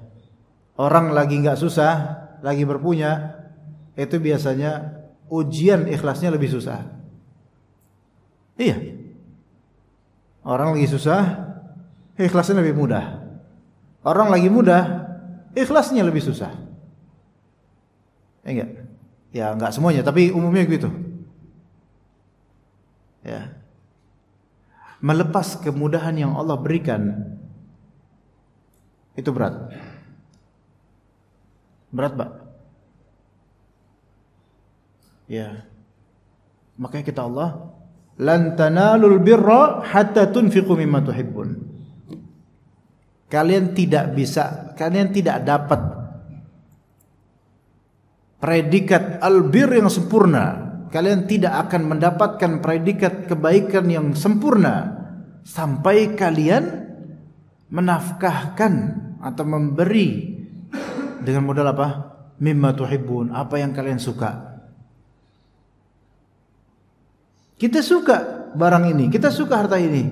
[SPEAKER 2] Orang lagi enggak susah, lagi berpunya, itu biasanya ujian ikhlasnya lebih susah. Iya. Orang lagi susah, ikhlasnya lebih mudah. Orang lagi mudah, ikhlasnya lebih susah. Enggak? Ya enggak semuanya, tapi umumnya gitu. Ya. Melepas kemudahan yang Allah berikan itu berat. Berat, Pak. Ya. Makanya kita Allah, lan tanalul birra hatta tunfiqu mimma tuhibbun. Kalian tidak dapat predikat albir yang sempurna. Kalian tidak akan mendapatkan predikat kebaikan yang sempurna sampai kalian menafkahkan atau memberi dengan modal apa? Mimma tuhibbun, apa yang kalian suka. Kita suka barang ini, kita suka harta ini.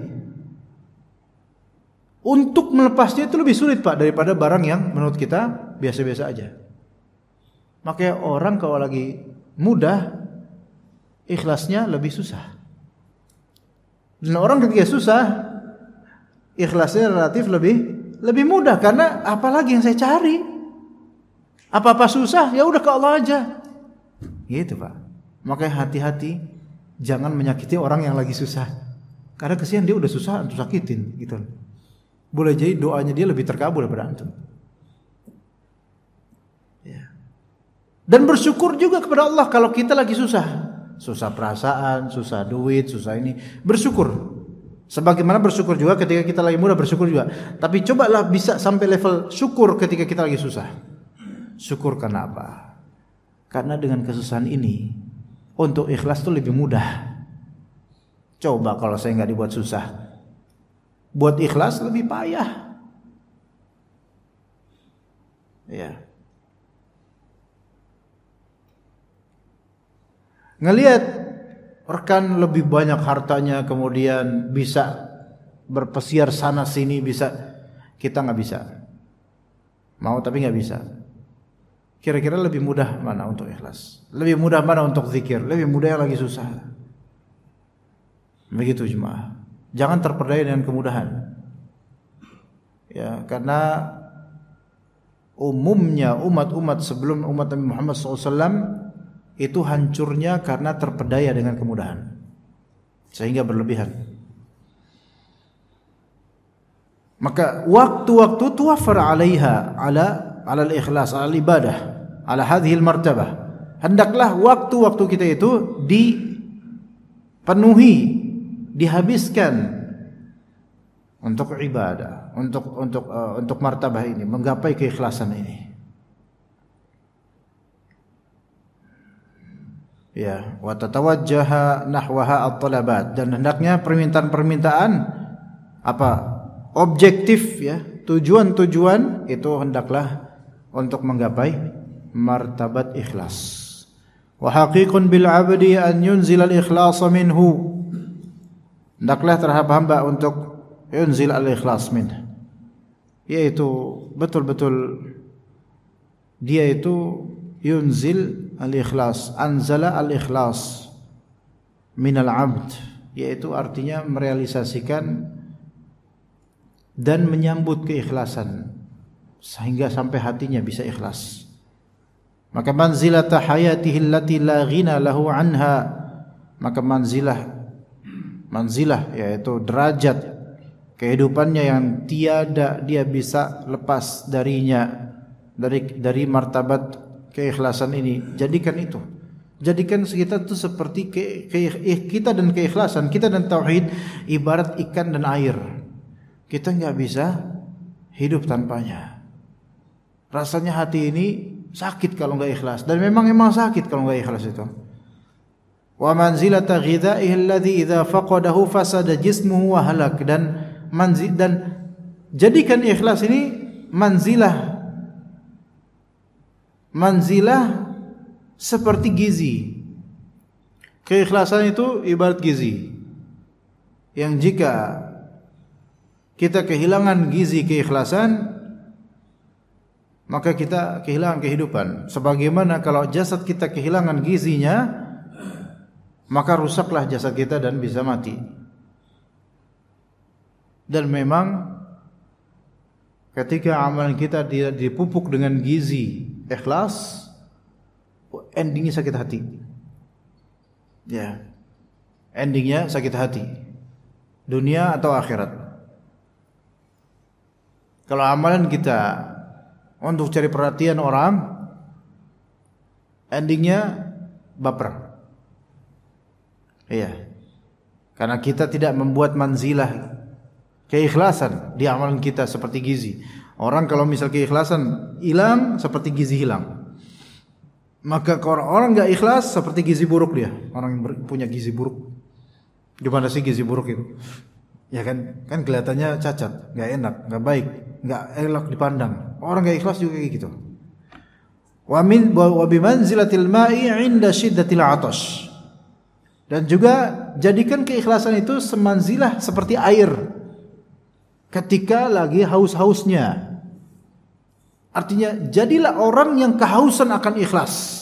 [SPEAKER 2] Untuk melepasnya itu lebih sulit, Pak, daripada barang yang menurut kita biasa-biasa aja. Makanya orang kalau lagi, mudah, ikhlasnya lebih susah. Dan orang ketika susah, ikhlasnya relatif lebih mudah karena apalagi yang saya cari? Apa-apa susah, ya udah ke Allah aja. Gitu, Pak. Makanya hati-hati jangan menyakiti orang yang lagi susah. Karena kesian dia udah susah antum sakitin gitu. Boleh jadi doanya dia lebih terkabul daripada antum. Ya. Dan bersyukur juga kepada Allah kalau kita lagi susah. Susah perasaan, susah duit, susah ini. Bersyukur. Sebagaimana bersyukur juga ketika kita lagi mudah, bersyukur juga. Tapi cobalah bisa sampai level syukur ketika kita lagi susah. Syukur karena apa? Karena dengan kesusahan ini, untuk ikhlas itu lebih mudah. Coba kalau saya nggak dibuat susah, buat ikhlas lebih payah. Ya. Ngelihat rekan lebih banyak hartanya, kemudian bisa berpesiar sana sini, bisa, kita nggak bisa. Mau tapi nggak bisa. Kira-kira lebih mudah mana untuk ikhlas? Lebih mudah mana untuk zikir? Lebih mudah yang lagi susah. Begitu jemaah. Jangan terperdaya dengan kemudahan. Ya, karena umumnya umat-umat sebelum umat Nabi Muhammad SAW itu hancurnya karena terpedaya dengan kemudahan, sehingga berlebihan. Maka waktu-waktu tuwaffar 'alaiha ala al-ikhlas, ala al-ibadah, ala hadhihi al-martabah. Hendaklah waktu-waktu kita itu dipenuhi, dihabiskan untuk ibadah, untuk martabah ini, menggapai keikhlasan ini. Ya, wa tatawajjaha nahwaha at-talabat, dan hendaknya permintaan-permintaan apa? Objektif ya, tujuan-tujuan itu hendaklah untuk menggapai martabat ikhlas. Wa haqiqun bil 'abdi an yunzil al-ikhlas minhu. Hendaklah terhadap hamba untuk yunzil al-ikhlas minhu. Yaitu betul-betul dia itu yunzil al-ikhlas, anzala al-ikhlas minal abd, yaitu artinya merealisasikan dan menyambut keikhlasan sehingga sampai hatinya bisa ikhlas. Maka manzilata hayatihi allati la ghina lahu anha, maka manzilah yaitu derajat kehidupannya yang tiada dia bisa lepas darinya, dari martabat keikhlasan ini. Jadikan kita itu seperti kita dan keikhlasan, kita dan tauhid ibarat ikan dan air. Kita nggak bisa hidup tanpanya. Rasanya hati ini sakit kalau nggak ikhlas, dan memang sakit kalau nggak ikhlas itu. Wa manzilata ghidha'ihi alladhi idza faqadahu fasada jismuhu wa halak, dan jadikan ikhlas ini manzilah seperti gizi. Keikhlasan itu ibarat gizi yang jika kita kehilangan gizi keikhlasan, maka kita kehilangan kehidupan. Sebagaimana kalau jasad kita kehilangan gizinya, maka rusaklah jasad kita dan bisa mati. Dan memang ketika amalan kita dipupuk dengan gizi ikhlas, endingnya sakit hati. Ya, endingnya sakit hati, dunia atau akhirat. Kalau amalan kita untuk cari perhatian orang, endingnya baper. Iya, karena kita tidak membuat manzilah keikhlasan di amalan kita seperti gizi. Orang kalau misal keikhlasan hilang, seperti gizi hilang. Maka kalau orang nggak ikhlas, seperti gizi buruk dia. Orang yang punya gizi buruk, gimana sih gizi buruk itu? Ya kan kelihatannya cacat, nggak enak, nggak baik, nggak elok dipandang. Orang nggak ikhlas juga kayak gitu. Wa bimanzilatil ma'i 'inda syiddatil 'atash. Dan juga jadikan keikhlasan itu semanzilah seperti air ketika lagi haus-hausnya. Artinya jadilah orang yang kehausan akan ikhlas.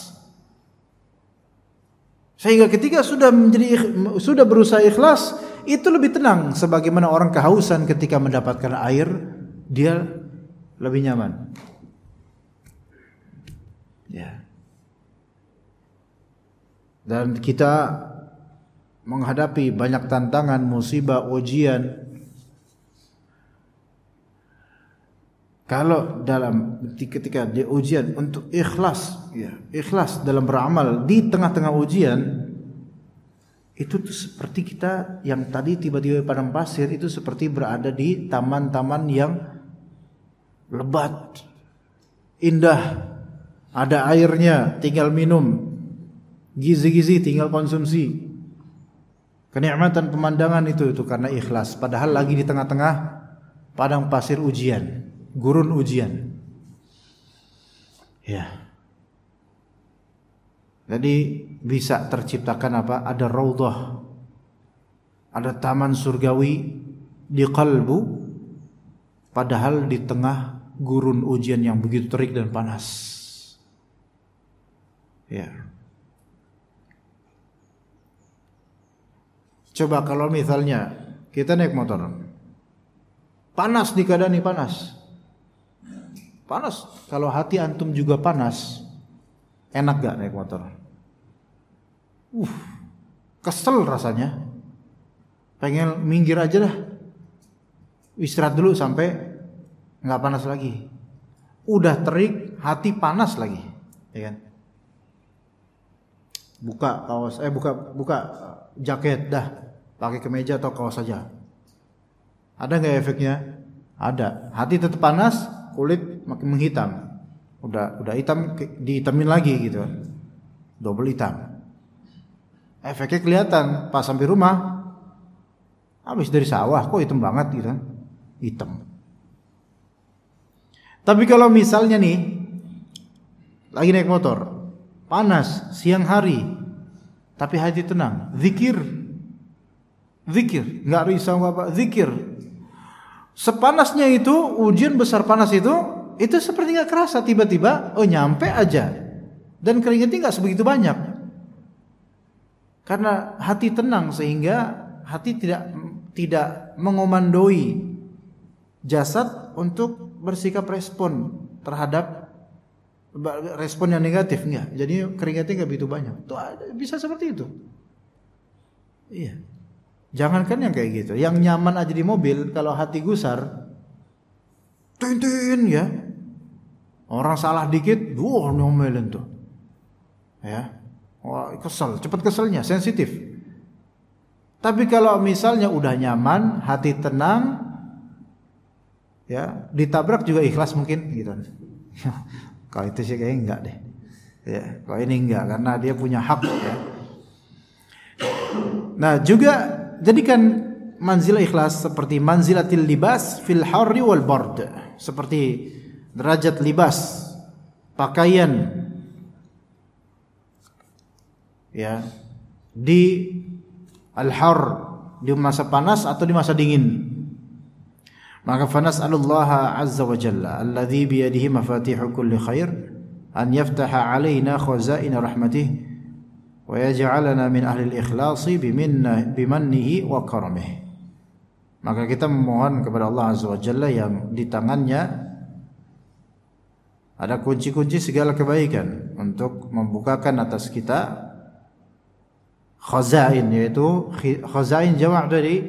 [SPEAKER 2] Sehingga ketika sudah berusaha ikhlas, itu lebih tenang. Sebagaimana orang kehausan ketika mendapatkan air, dia lebih nyaman. Ya. Dan kita menghadapi banyak tantangan, musibah, ujian. Kalau ketika dia ujian untuk ikhlas, ya, ikhlas dalam beramal di tengah-tengah ujian, itu tuh seperti kita yang tadi tiba-tiba padang pasir, itu seperti berada di taman-taman yang lebat, indah, ada airnya, tinggal minum, gizi-gizi tinggal konsumsi. Kenikmatan pemandangan itu karena ikhlas. Padahal lagi di tengah-tengah padang pasir ujian, gurun ujian. Ya. Jadi bisa terciptakan apa? Ada raudhah, ada taman surgawi di kalbu, padahal di tengah gurun ujian yang begitu terik dan panas. Ya. Coba kalau misalnya kita naik motor, panas di keadaan ini panas. Panas. Kalau hati antum juga panas, enak gak naik motor? Kesel rasanya. Pengen minggir aja dah. Istirahat dulu sampai nggak panas lagi. Udah terik, hati panas lagi, ya kan? Buka kaos, buka jaket dah. Pakai kemeja atau kaos saja. Ada nggak efeknya? Ada. Hati tetap panas, kulit makin menghitam. Udah hitam, dihitamin lagi gitu. Double hitam. Efeknya kelihatan pas sampai rumah. Habis dari sawah kok hitam banget gitu. Hitam. Tapi kalau misalnya nih lagi naik motor, panas siang hari, tapi hati tenang, zikir, nggak risau apa, zikir. Sepanasnya itu, ujian besar panas itu seperti nggak kerasa, tiba-tiba nyampe aja, dan keringetnya nggak sebegitu banyak, karena hati tenang sehingga hati tidak mengomandoi jasad untuk bersikap respon terhadap respon yang negatif, enggak. Jadi keringatnya nggak begitu banyak. Tuh bisa seperti itu. Iya. Jangankan yang kayak gitu, yang nyaman aja di mobil, kalau hati gusar, tin ya. Orang salah dikit, ngomelin tuh. Ya. Wah, kesel, cepat keselnya, sensitif. Tapi kalau misalnya udah nyaman, hati tenang, ya, ditabrak juga ikhlas mungkin gitu. Kalau itu sih kayaknya enggak deh. Ya, kalau ini enggak, karena dia punya hak ya. Nah, juga jadikan manzilah ikhlas seperti manzilatil libas fil harri wal bard, seperti derajat libas, pakaian ya, di al-har, di masa panas atau di masa dingin. Maka fanas'alullaha azza wa jalla alladhi biyadihi mafatihu kulli khair an yaftaha alaina khazaina rahmatih wa yaj'alana min ahli al-ikhlasi bimannihi wa karamih. Maka kita memohon kepada Allah azza wa jalla yang di tangannya ada kunci-kunci segala kebaikan untuk membukakan atas kita khazain, yaitu khazain jamak dari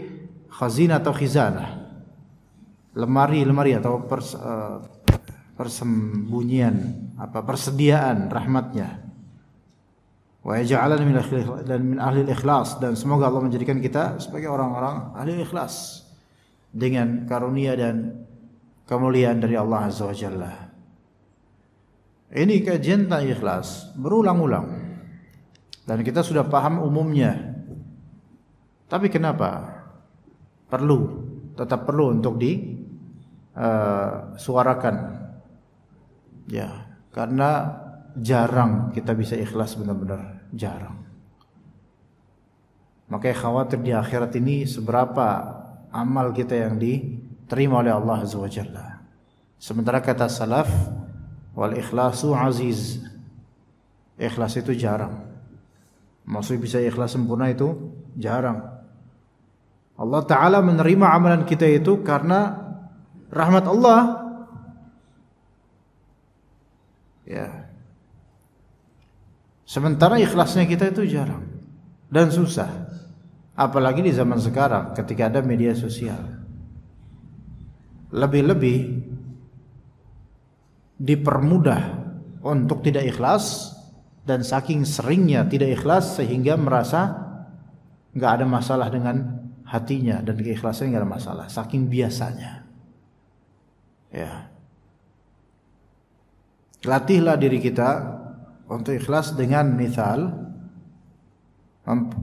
[SPEAKER 2] khazina atau khizanah, lemari atau persembunyian, persediaan rahmatnya. Wa yaj'alana min ahli al-ikhlas, dan semoga Allah menjadikan kita sebagai orang-orang ahli ikhlas dengan karunia dan kemuliaan dari Allah azza wa jalla. Ini kajian tentang ikhlas berulang-ulang dan kita sudah paham umumnya. Tapi kenapa tetap perlu untuk suarakan? Ya, karena jarang kita bisa ikhlas benar-benar, jarang. Makanya khawatir di akhirat ini seberapa amal kita yang diterima oleh Allah azza wa jalla. Sementara kata salaf, wal ikhlasu aziz, ikhlas itu jarang. Maksudnya bisa ikhlas sempurna itu jarang. Allah Ta'ala menerima amalan kita itu karena rahmat Allah. Ya. Sementara ikhlasnya kita itu jarang dan susah. Apalagi di zaman sekarang ketika ada media sosial. Lebih-lebih dipermudah untuk tidak ikhlas, dan saking seringnya tidak ikhlas sehingga merasa nggak ada masalah dengan hatinya dan keikhlasannya nggak ada masalah, saking biasanya. Ya, latihlah diri kita untuk ikhlas dengan misal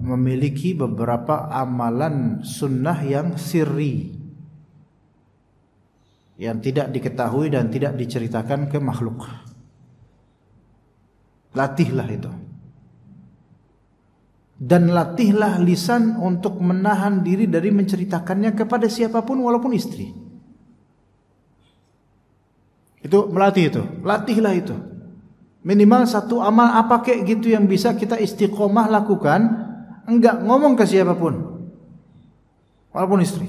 [SPEAKER 2] memiliki beberapa amalan sunnah yang sirri, yang tidak diketahui dan tidak diceritakan ke makhluk. Latihlah itu. Dan latihlah lisan untuk menahan diri dari menceritakannya kepada siapapun walaupun istri. Itu melatih itu. Latihlah itu. Minimal satu amal apa kek gitu yang bisa kita istiqomah lakukan, enggak ngomong ke siapapun walaupun istri.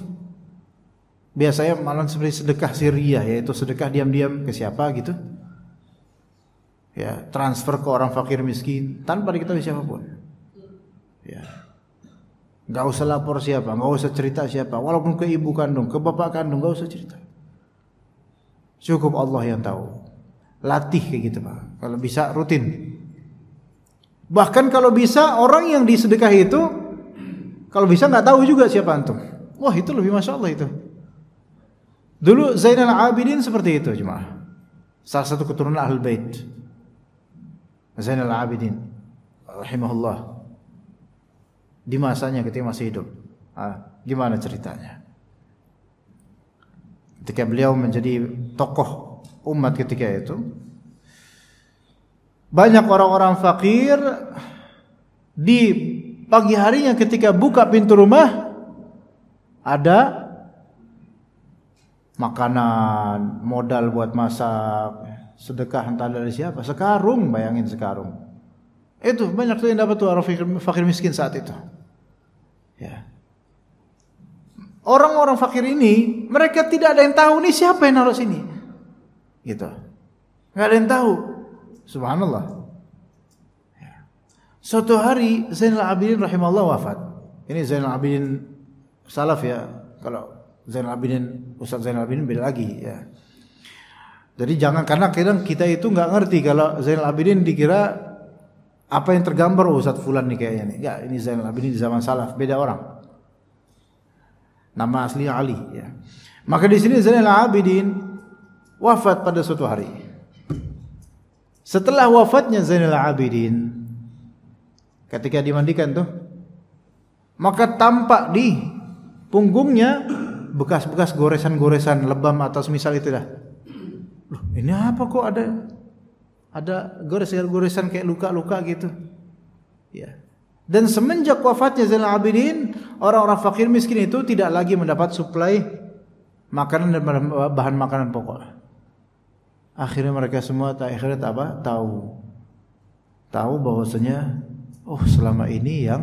[SPEAKER 2] Biasanya malah seperti sedekah sirriyah, yaitu sedekah diam-diam ke siapa gitu. Ya, transfer ke orang fakir miskin tanpa diketahui siapapun. Ya. Enggak usah lapor siapa, enggak usah cerita siapa, walaupun ke ibu kandung, ke bapak kandung, enggak usah cerita. Cukup Allah yang tahu. Latih kayak gitu, Pak. Kalau bisa rutin. Bahkan kalau bisa orang yang disedekah itu kalau bisa enggak tahu juga siapa antum. Wah, itu lebih Masya Allah itu. Dulu Zainal Abidin seperti itu, jemaah. Salah satu keturunan Ahlul Bait. Zainal Abidin rahimahullah. Di masanya ketika masih hidup. Gimana ceritanya? Ketika beliau menjadi tokoh umat ketika itu, banyak orang-orang fakir di pagi harinya ketika buka pintu rumah ada makanan, modal buat masak, sedekah entah dari siapa, sekarung, bayangin sekarung. Itu banyak tuh yang dapat tuh orang fakir miskin saat itu. Ya. Orang-orang fakir ini mereka tidak ada yang tahu nih siapa yang naruh sini. Gitu. Enggak ada yang tahu. Subhanallah. Ya. Suatu hari Zainal Abidin rahimahullah wafat. Ini Zainal Abidin salaf ya. Kalau Zainal Abidin, Ustaz Zainal Abidin beda lagi ya. Jadi jangan, karena kadang kita itu nggak ngerti kalau Zainal Abidin dikira apa yang tergambar Ustaz Fulan nih kayaknya nih. Enggak, ini Zainal Abidin di zaman salaf, beda orang. Nama aslinya Ali ya. Maka di sini Zainal Abidin wafat pada suatu hari. Setelah wafatnya Zainal Abidin, ketika dimandikan tuh, maka tampak di punggungnya bekas-bekas goresan-goresan lebam atau semisal itu dah. Loh, ini apa kok ada goresan-goresan kayak luka-luka gitu. Ya. Dan semenjak wafatnya Zainal Abidin, orang-orang fakir miskin itu tidak lagi mendapat suplai makanan dan bahan makanan pokok. Akhirnya mereka semua tahu bahwasanya selama ini yang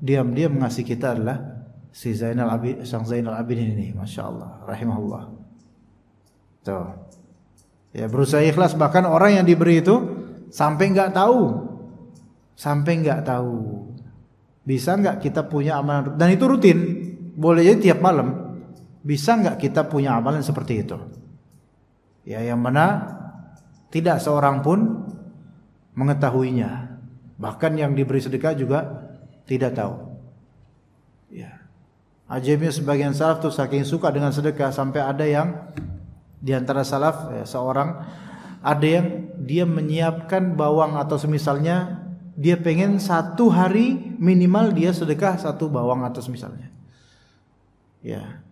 [SPEAKER 2] diam-diam mengasih kita adalah si Zainal Abidin ini, Masya Allah, rahimahullah. Tuh. Ya, berusaha ikhlas, bahkan orang yang diberi itu sampai nggak tahu. Bisa nggak kita punya amalan, dan itu rutin, boleh jadi tiap malam. Bisa nggak kita punya amalan seperti itu? Ya, yang mana tidak seorang pun mengetahuinya. Bahkan yang diberi sedekah juga tidak tahu. Ya. Ajaibnya sebagian salaf tuh saking suka dengan sedekah sampai ada yang di antara salaf seorang ada yang dia menyiapkan bawang atau semisalnya, dia pengen satu hari minimal dia sedekah satu bawang atau semisalnya. Ya.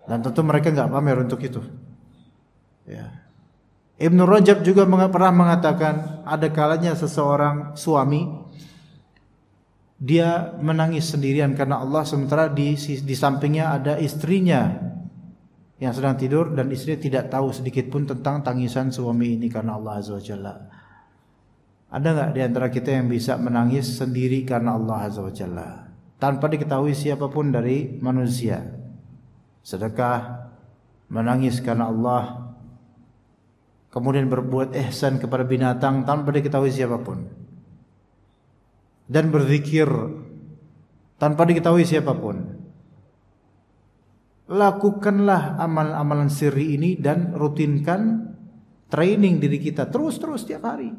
[SPEAKER 2] Dan tentu mereka nggak pamer untuk itu. Ya. Ibnu Rajab juga pernah mengatakan ada kalanya seseorang suami dia menangis sendirian karena Allah, sementara di sampingnya ada istrinya yang sedang tidur dan istrinya tidak tahu sedikit pun tentang tangisan suami ini karena Allah Azza wa Jalla. Ada nggak di antara kita yang bisa menangis sendiri karena Allah Azza wa Jalla? tanpa diketahui siapapun dari manusia. Sedekah, menangis karena Allah, kemudian berbuat ihsan kepada binatang tanpa diketahui siapapun, dan berzikir tanpa diketahui siapapun. Lakukanlah amalan-amalan sirri ini dan rutinkan training diri kita terus tiap hari.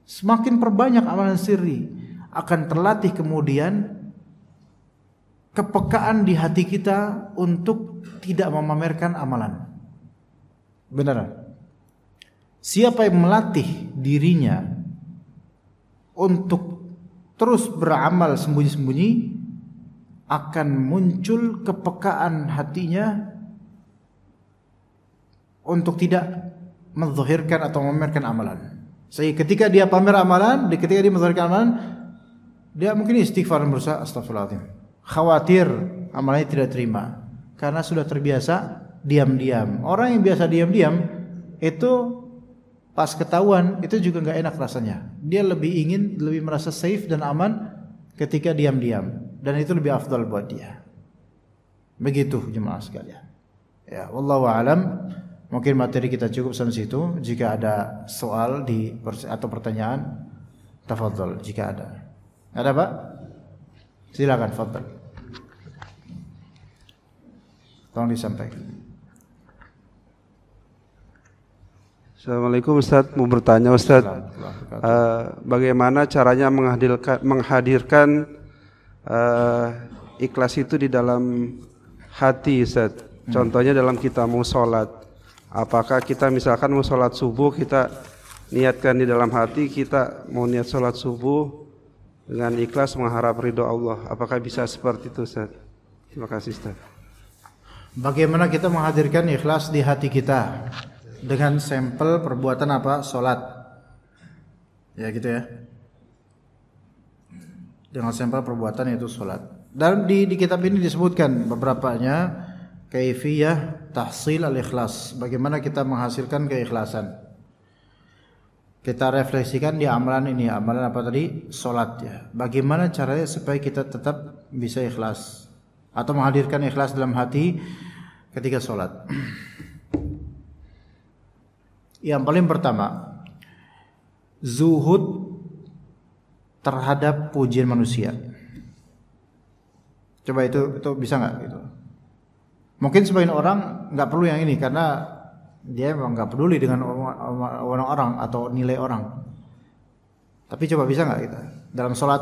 [SPEAKER 2] Semakin perbanyak amalan sirri, akan terlatih kemudian kepekaan di hati kita untuk tidak memamerkan amalan. Benar. Siapa yang melatih dirinya untuk terus beramal sembunyi-sembunyi, akan muncul kepekaan hatinya untuk tidak menzahirkan atau memamerkan amalan. Sehingga ketika dia pamer amalan, ketika dia menzahirkan amalan, dia mungkin istighfar dan berusaha astagfirullahaladzim, khawatir amalannya tidak terima karena sudah terbiasa diam-diam. Orang yang biasa diam-diam itu pas ketahuan itu juga nggak enak rasanya. Dia lebih merasa safe dan aman ketika diam-diam, dan itu lebih afdal buat dia. Begitu jemaah sekalian. Ya, wallahu a'lam. Mungkin materi kita cukup sampai situ. Jika ada soal atau pertanyaan, tafadhol jika ada. Ada, Pak? Silakan, fadhol. Tolong disampaikan.
[SPEAKER 3] Assalamualaikum Ustaz, mau bertanya Ustaz, bagaimana caranya menghadirkan ikhlas itu di dalam hati Ustaz? Contohnya dalam kita mau sholat, apakah kita misalkan mau sholat subuh, kita niatkan di dalam hati kita mau niat sholat subuh dengan ikhlas mengharap ridho Allah, apakah bisa seperti itu Ustaz? Terima kasih Ustaz.
[SPEAKER 2] Bagaimana kita menghadirkan ikhlas di hati kita? Dengan sampel perbuatan apa? Sholat. Ya gitu ya. Dengan sampel perbuatan yaitu sholat. Dan di kitab ini disebutkan beberapanya, kaifiyah tahsil al-ikhlas. Bagaimana kita menghasilkan keikhlasan. Kita refleksikan di amalan ini. Amalan apa tadi? Sholat ya. Bagaimana caranya supaya kita tetap bisa ikhlas atau menghadirkan ikhlas dalam hati ketika sholat. Yang paling pertama, zuhud terhadap pujian manusia. Coba itu bisa nggak? Gitu. Mungkin sebagian orang nggak perlu yang ini karena dia memang nggak peduli dengan orang atau nilai orang. Tapi coba bisa nggak kita dalam sholat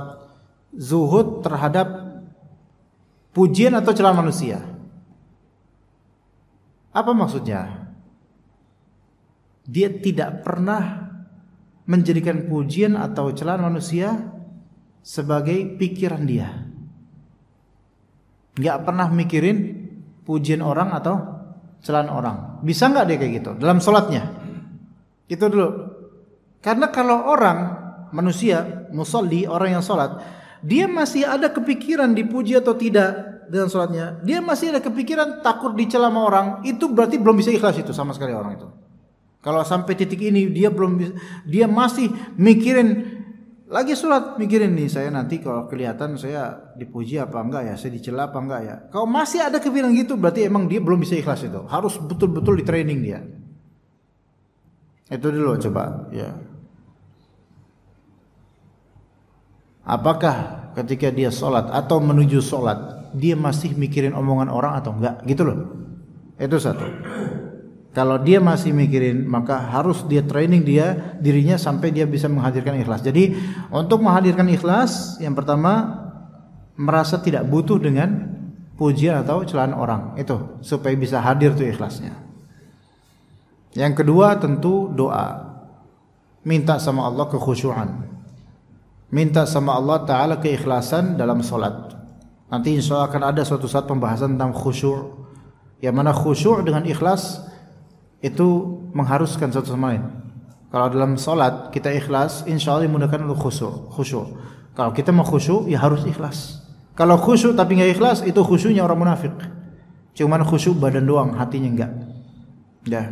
[SPEAKER 2] zuhud terhadap pujian atau celaan manusia? Apa maksudnya? Dia tidak pernah menjadikan pujian atau celaan manusia sebagai pikiran dia. Nggak pernah mikirin pujian orang atau celaan orang. Bisa nggak dia kayak gitu dalam sholatnya? Itu dulu. Karena kalau orang manusia musolli, orang yang sholat, dia masih ada kepikiran dipuji atau tidak dengan sholatnya. Dia masih ada kepikiran takut dicela sama orang. Itu berarti belum bisa ikhlas itu sama sekali orang itu. Kalau sampai titik ini dia masih mikirin lagi sholat, mikirin nih saya nanti kalau kelihatan saya dipuji apa enggak ya, saya dicela apa enggak ya. Kalau masih ada kepikiran gitu berarti emang dia belum bisa ikhlas itu. Harus betul-betul di training dia. Itu dulu coba ya. Apakah ketika dia sholat atau menuju sholat dia masih mikirin omongan orang atau enggak gitu loh. Itu satu. Kalau dia masih mikirin, maka harus dia training dirinya sampai dia bisa menghadirkan ikhlas. Jadi untuk menghadirkan ikhlas, yang pertama merasa tidak butuh dengan pujian atau celaan orang, itu supaya bisa hadir tuh ikhlasnya. Yang kedua tentu doa, minta sama Allah kekhusyuan, minta sama Allah Ta'ala keikhlasan dalam sholat. Nanti insya Allah akan ada suatu saat pembahasan tentang khusyuk, yang mana khusyuk dengan ikhlas itu mengharuskan satu sama lain. Kalau dalam salat kita ikhlas, insya Allah dimudahkan untuk khusyuk. Kalau kita mau khusyuk, ya harus ikhlas. Kalau khusyuk tapi nggak ikhlas, itu khusyuknya orang munafik. Cuman khusyuk badan doang, hatinya enggak. Ya.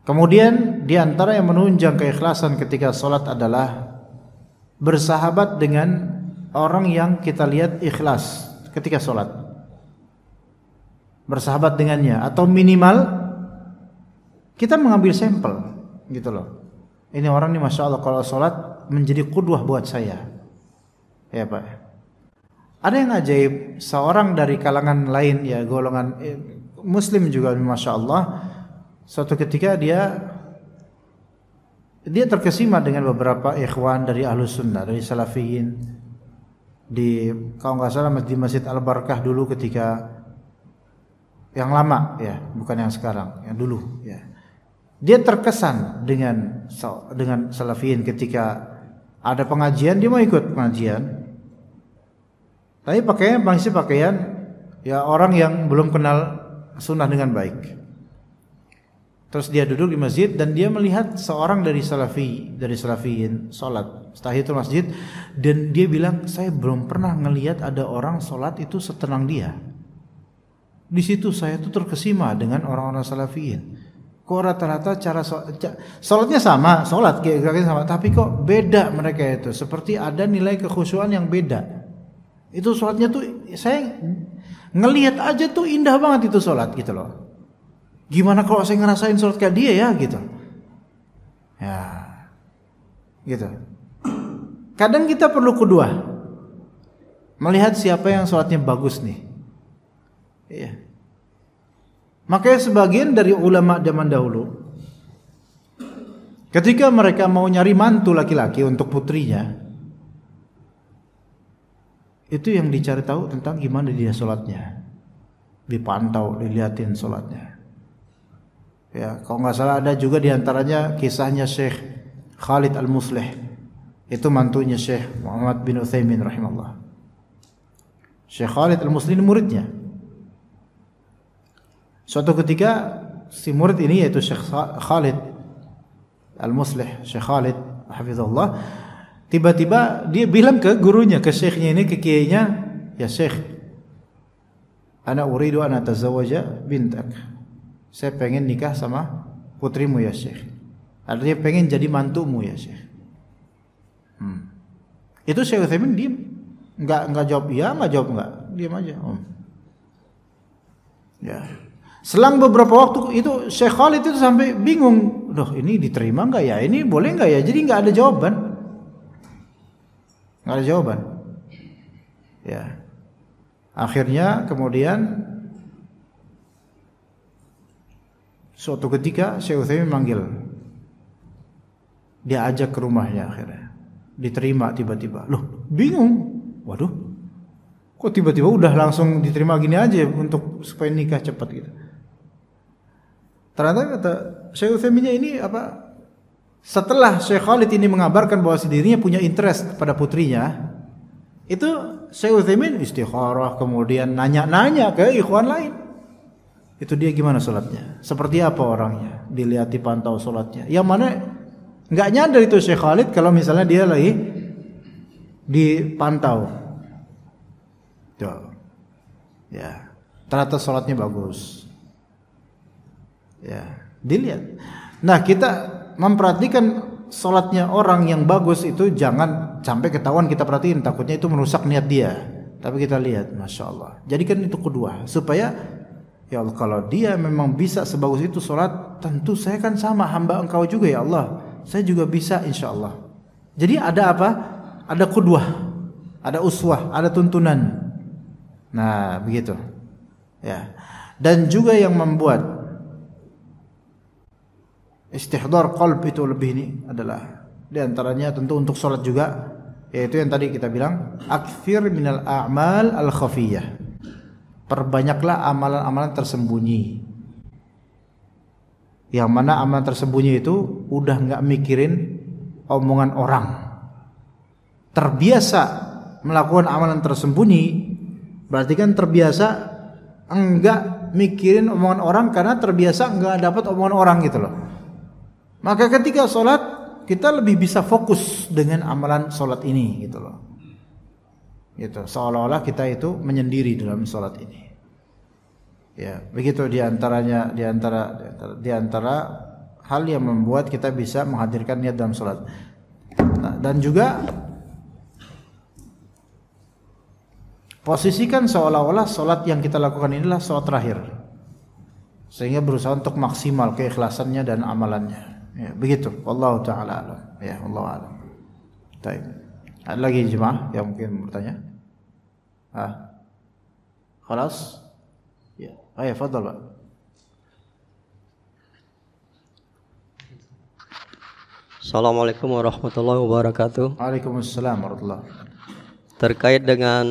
[SPEAKER 2] Kemudian di antara yang menunjang keikhlasan ketika salat adalah bersahabat dengan orang yang kita lihat ikhlas ketika sholat, bersahabat dengannya, atau minimal kita mengambil sampel gitu loh. Ini orang nih masya Allah kalau sholat menjadi qudwah buat saya, ya Pak. Ada yang ajaib, seorang dari kalangan lain ya golongan Muslim juga masya Allah, suatu ketika dia terkesima dengan beberapa ikhwan dari Ahlus Sunnah, dari Salafiyin di kalau nggak salah di Masjid Al-Barakah dulu ketika yang lama ya, bukan yang sekarang, yang dulu ya. Dia terkesan dengan Salafiyin ketika ada pengajian, dia mau ikut pengajian. Tapi pakaian masih pakaian ya orang yang belum kenal sunnah dengan baik. Terus dia duduk di masjid dan dia melihat seorang dari Salafiyin salat tahiyatul masjid, dan dia bilang, saya belum pernah ngelihat ada orang salat itu setenang dia. Di situ saya tuh terkesima dengan orang-orang Salafiyin. Kok rata-rata cara salatnya sama, salat kayak sama, tapi kok beda mereka itu. Seperti ada nilai kekhusyuan yang beda. Itu salatnya tuh saya ngelihat aja tuh indah banget itu salat gitu loh. Gimana kalau saya ngerasain salat kayak dia ya gitu. Ya. Gitu. Kadang kita perlu kedua. Melihat siapa yang salatnya bagus nih. Iya. Makanya sebagian dari ulama zaman dahulu ketika mereka mau nyari mantu laki-laki untuk putrinya, itu yang dicari tahu tentang gimana dia sholatnya, dipantau, dilihatin sholatnya. Ya, kalau nggak salah ada juga diantaranya kisahnya Syekh Khalid Al-Muslih, itu mantunya Syekh Muhammad bin Utsaimin rahimahullah. Syekh Khalid Al-Muslih ini muridnya. Suatu ketika si murid ini yaitu Syekh Khalid Al-Muslih, Syekh Khalid hafizahullah, tiba-tiba dia bilang ke gurunya, ke syekhnya ini, ke kiainya, ya Syekh, ana uridu an atazawaja bintak. Saya pengen nikah sama putrimu ya Syekh. Artinya pengen jadi mantumu ya Syekh. Itu Syekh Utsaimin diam, enggak jawab iya, enggak jawab enggak, diam aja. Ya. Selang beberapa waktu itu Syekh Khalid itu sampai bingung, loh ini diterima enggak ya, ini boleh enggak ya? Jadi enggak ada jawaban. Enggak ada jawaban. Ya. Akhirnya kemudian suatu ketika Syekh Utsaimin manggil. Dia ajak ke rumahnya akhirnya. Diterima tiba-tiba. Loh, bingung. Waduh. Kok tiba-tiba udah langsung diterima gini aja untuk supaya nikah cepat gitu. Ternyata kata Syekh Utsaimin ini apa? Setelah Syekh Khalid ini mengabarkan bahwa dirinya punya interest pada putrinya, itu Syekh Utsaimin istikharah, kemudian nanya-nanya ke ikhwan lain. Itu dia gimana salatnya? Seperti apa orangnya? Dilihat, dipantau salatnya. Yang mana enggak nyadar itu Syekh Khalid kalau misalnya dia lagi dipantau. Tuh. Ya. Ternyata salatnya bagus. Ya, dilihat. Nah, kita memperhatikan salatnya orang yang bagus itu jangan sampai ketahuan kita perhatiin, takutnya itu merusak niat dia. Tapi kita lihat, masya Allah. Jadikan itu kedua, supaya ya Allah, kalau dia memang bisa sebagus itu salat, tentu saya kan sama hamba Engkau juga ya Allah. Saya juga bisa insya Allah. Jadi ada apa? Ada qudwah, ada uswah, ada tuntunan. Nah, begitu. Ya. Dan juga yang membuat istihdar qalb itu lebih ini adalah di antaranya tentu untuk salat juga, yaitu yang tadi kita bilang aktsir minal a'mal al khafiyah. Perbanyaklah amalan-amalan tersembunyi. Yang mana amalan tersembunyi itu udah enggak mikirin omongan orang. Terbiasa melakukan amalan tersembunyi, berarti kan terbiasa enggak mikirin omongan orang karena terbiasa enggak dapat omongan orang gitu loh. Maka ketika sholat kita lebih bisa fokus dengan amalan sholat ini gitu loh. Gitu. Seolah-olah kita itu menyendiri dalam sholat ini. Ya, begitu di antara hal yang membuat kita bisa menghadirkan niat dalam sholat. Nah, dan juga posisikan seolah-olah salat yang kita lakukan inilah salat terakhir. Sehingga berusaha untuk maksimal keikhlasannya dan amalannya. Ya, begitu. Wallahu taala alam. Ya, wallahu alam. Baik. Ada lagi jemaah yang mungkin bertanya? Khalas? Ya. Ayo, fadhal, Pak.
[SPEAKER 4] Assalamualaikum warahmatullahi wabarakatuh.
[SPEAKER 2] Waalaikumsalam warahmatullahi.
[SPEAKER 4] Terkait dengan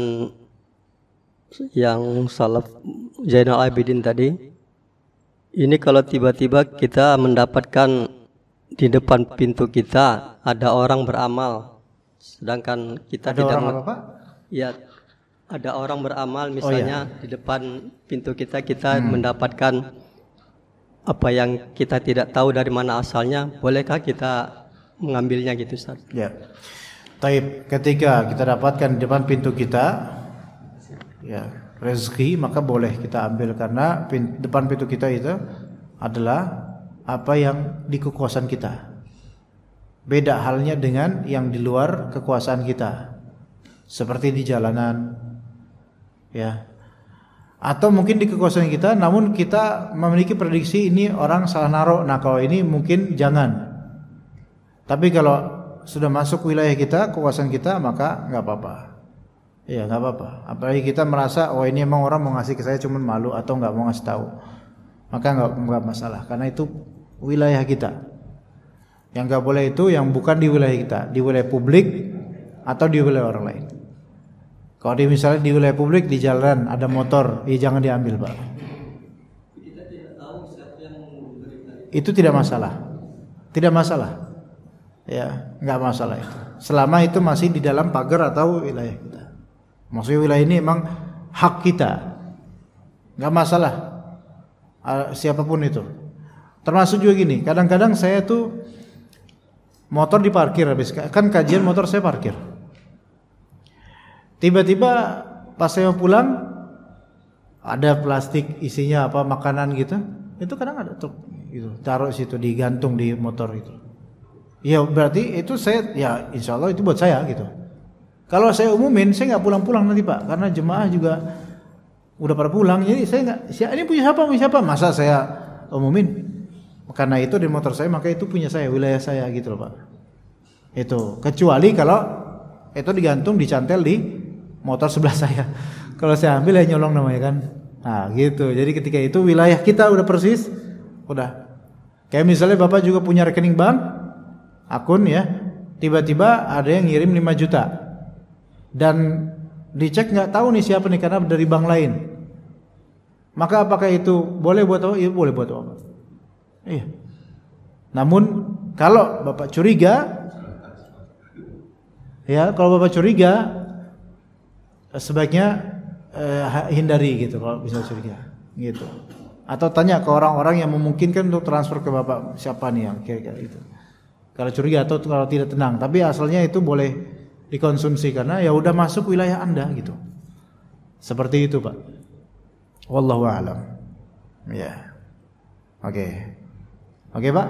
[SPEAKER 4] yang salaf Zainal Abidin tadi, ini kalau tiba-tiba kita mendapatkan di depan pintu kita ada orang beramal, sedangkan kita
[SPEAKER 2] Ada
[SPEAKER 4] tidak
[SPEAKER 2] orang apa, Pak?
[SPEAKER 4] Ya, ada orang beramal misalnya di depan pintu kita mendapatkan apa yang kita tidak tahu dari mana asalnya, bolehkah kita mengambilnya gitu, Ustaz?
[SPEAKER 2] Ya. Taib, ketika kita dapatkan di depan pintu kita ya rezeki, maka boleh kita ambil karena depan pintu kita itu adalah apa yang di kekuasaan kita. Beda halnya dengan yang di luar kekuasaan kita. Seperti di jalanan ya. Atau mungkin di kekuasaan kita namun kita memiliki prediksi ini orang salah naruh. Nah, kalau ini mungkin jangan. Tapi kalau sudah masuk wilayah kita, kekuasaan kita, maka nggak apa-apa. Iya, nggak apa-apa. Apalagi kita merasa, oh ini emang orang mau ngasih ke saya cuman malu atau nggak mau ngasih tahu, maka nggak masalah. Karena itu wilayah kita. Yang nggak boleh itu yang bukan di wilayah kita, di wilayah publik atau di wilayah orang lain. Kalau misalnya di wilayah publik di jalan ada motor, ya jangan diambil, Pak. Itu tidak masalah, tidak masalah. Ya, nggak masalah itu. Selama itu masih di dalam pagar atau wilayah kita. Maksudnya wilayah ini emang hak kita. Nggak masalah. Siapapun itu. Termasuk juga gini, kadang-kadang saya tuh motor diparkir habis kan kajian motor saya parkir. Tiba-tiba pas saya pulang ada plastik isinya apa makanan gitu. Itu kadang ada truk gitu. Taruh situ digantung di motor itu. Ya berarti itu saya ya insya Allah itu buat saya gitu. Kalau saya umumin saya nggak pulang-pulang nanti, Pak, karena jemaah juga udah pada pulang. Jadi saya nggak, ini punya siapa? Masa saya umumin? Karena itu di motor saya maka itu punya saya, wilayah saya gitu loh, Pak. Itu kecuali kalau itu digantung dicantel di motor sebelah saya. Kalau saya ambil ya nyolong namanya kan. Nah gitu. Jadi ketika itu wilayah kita udah persis, udah. Kayak misalnya Bapak juga punya rekening bank. Akun ya, tiba-tiba ada yang ngirim 5 juta dan dicek nggak tahu nih siapa nih karena dari bank lain, maka apakah itu boleh buat apa? Iya boleh buat apa? Iya. Namun kalau Bapak curiga, ya kalau Bapak curiga sebaiknya hindari gitu kalau bisa curiga, gitu. Atau tanya ke orang-orang yang memungkinkan untuk transfer ke Bapak siapa nih yang kira-kira itu. Kalau curiga atau kalau tidak tenang, tapi asalnya itu boleh dikonsumsi karena ya udah masuk wilayah Anda gitu. Seperti itu, Pak. Wallahu a'lam. Ya. Oke. Oke, Pak.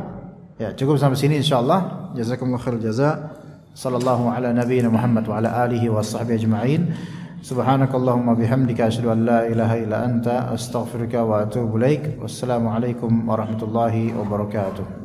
[SPEAKER 2] Ya, cukup sampai sini insyaallah. Jazakumullahu khairul jaza. Sallallahu ala nabiyyina Muhammad wa ala alihi washabbihi ajma'in. Subhanakallahumma bihamdika asyhadu an la ilaha illa anta astaghfiruka wa atubu ilaik. Wassalamu alaikum warahmatullahi wabarakatuh.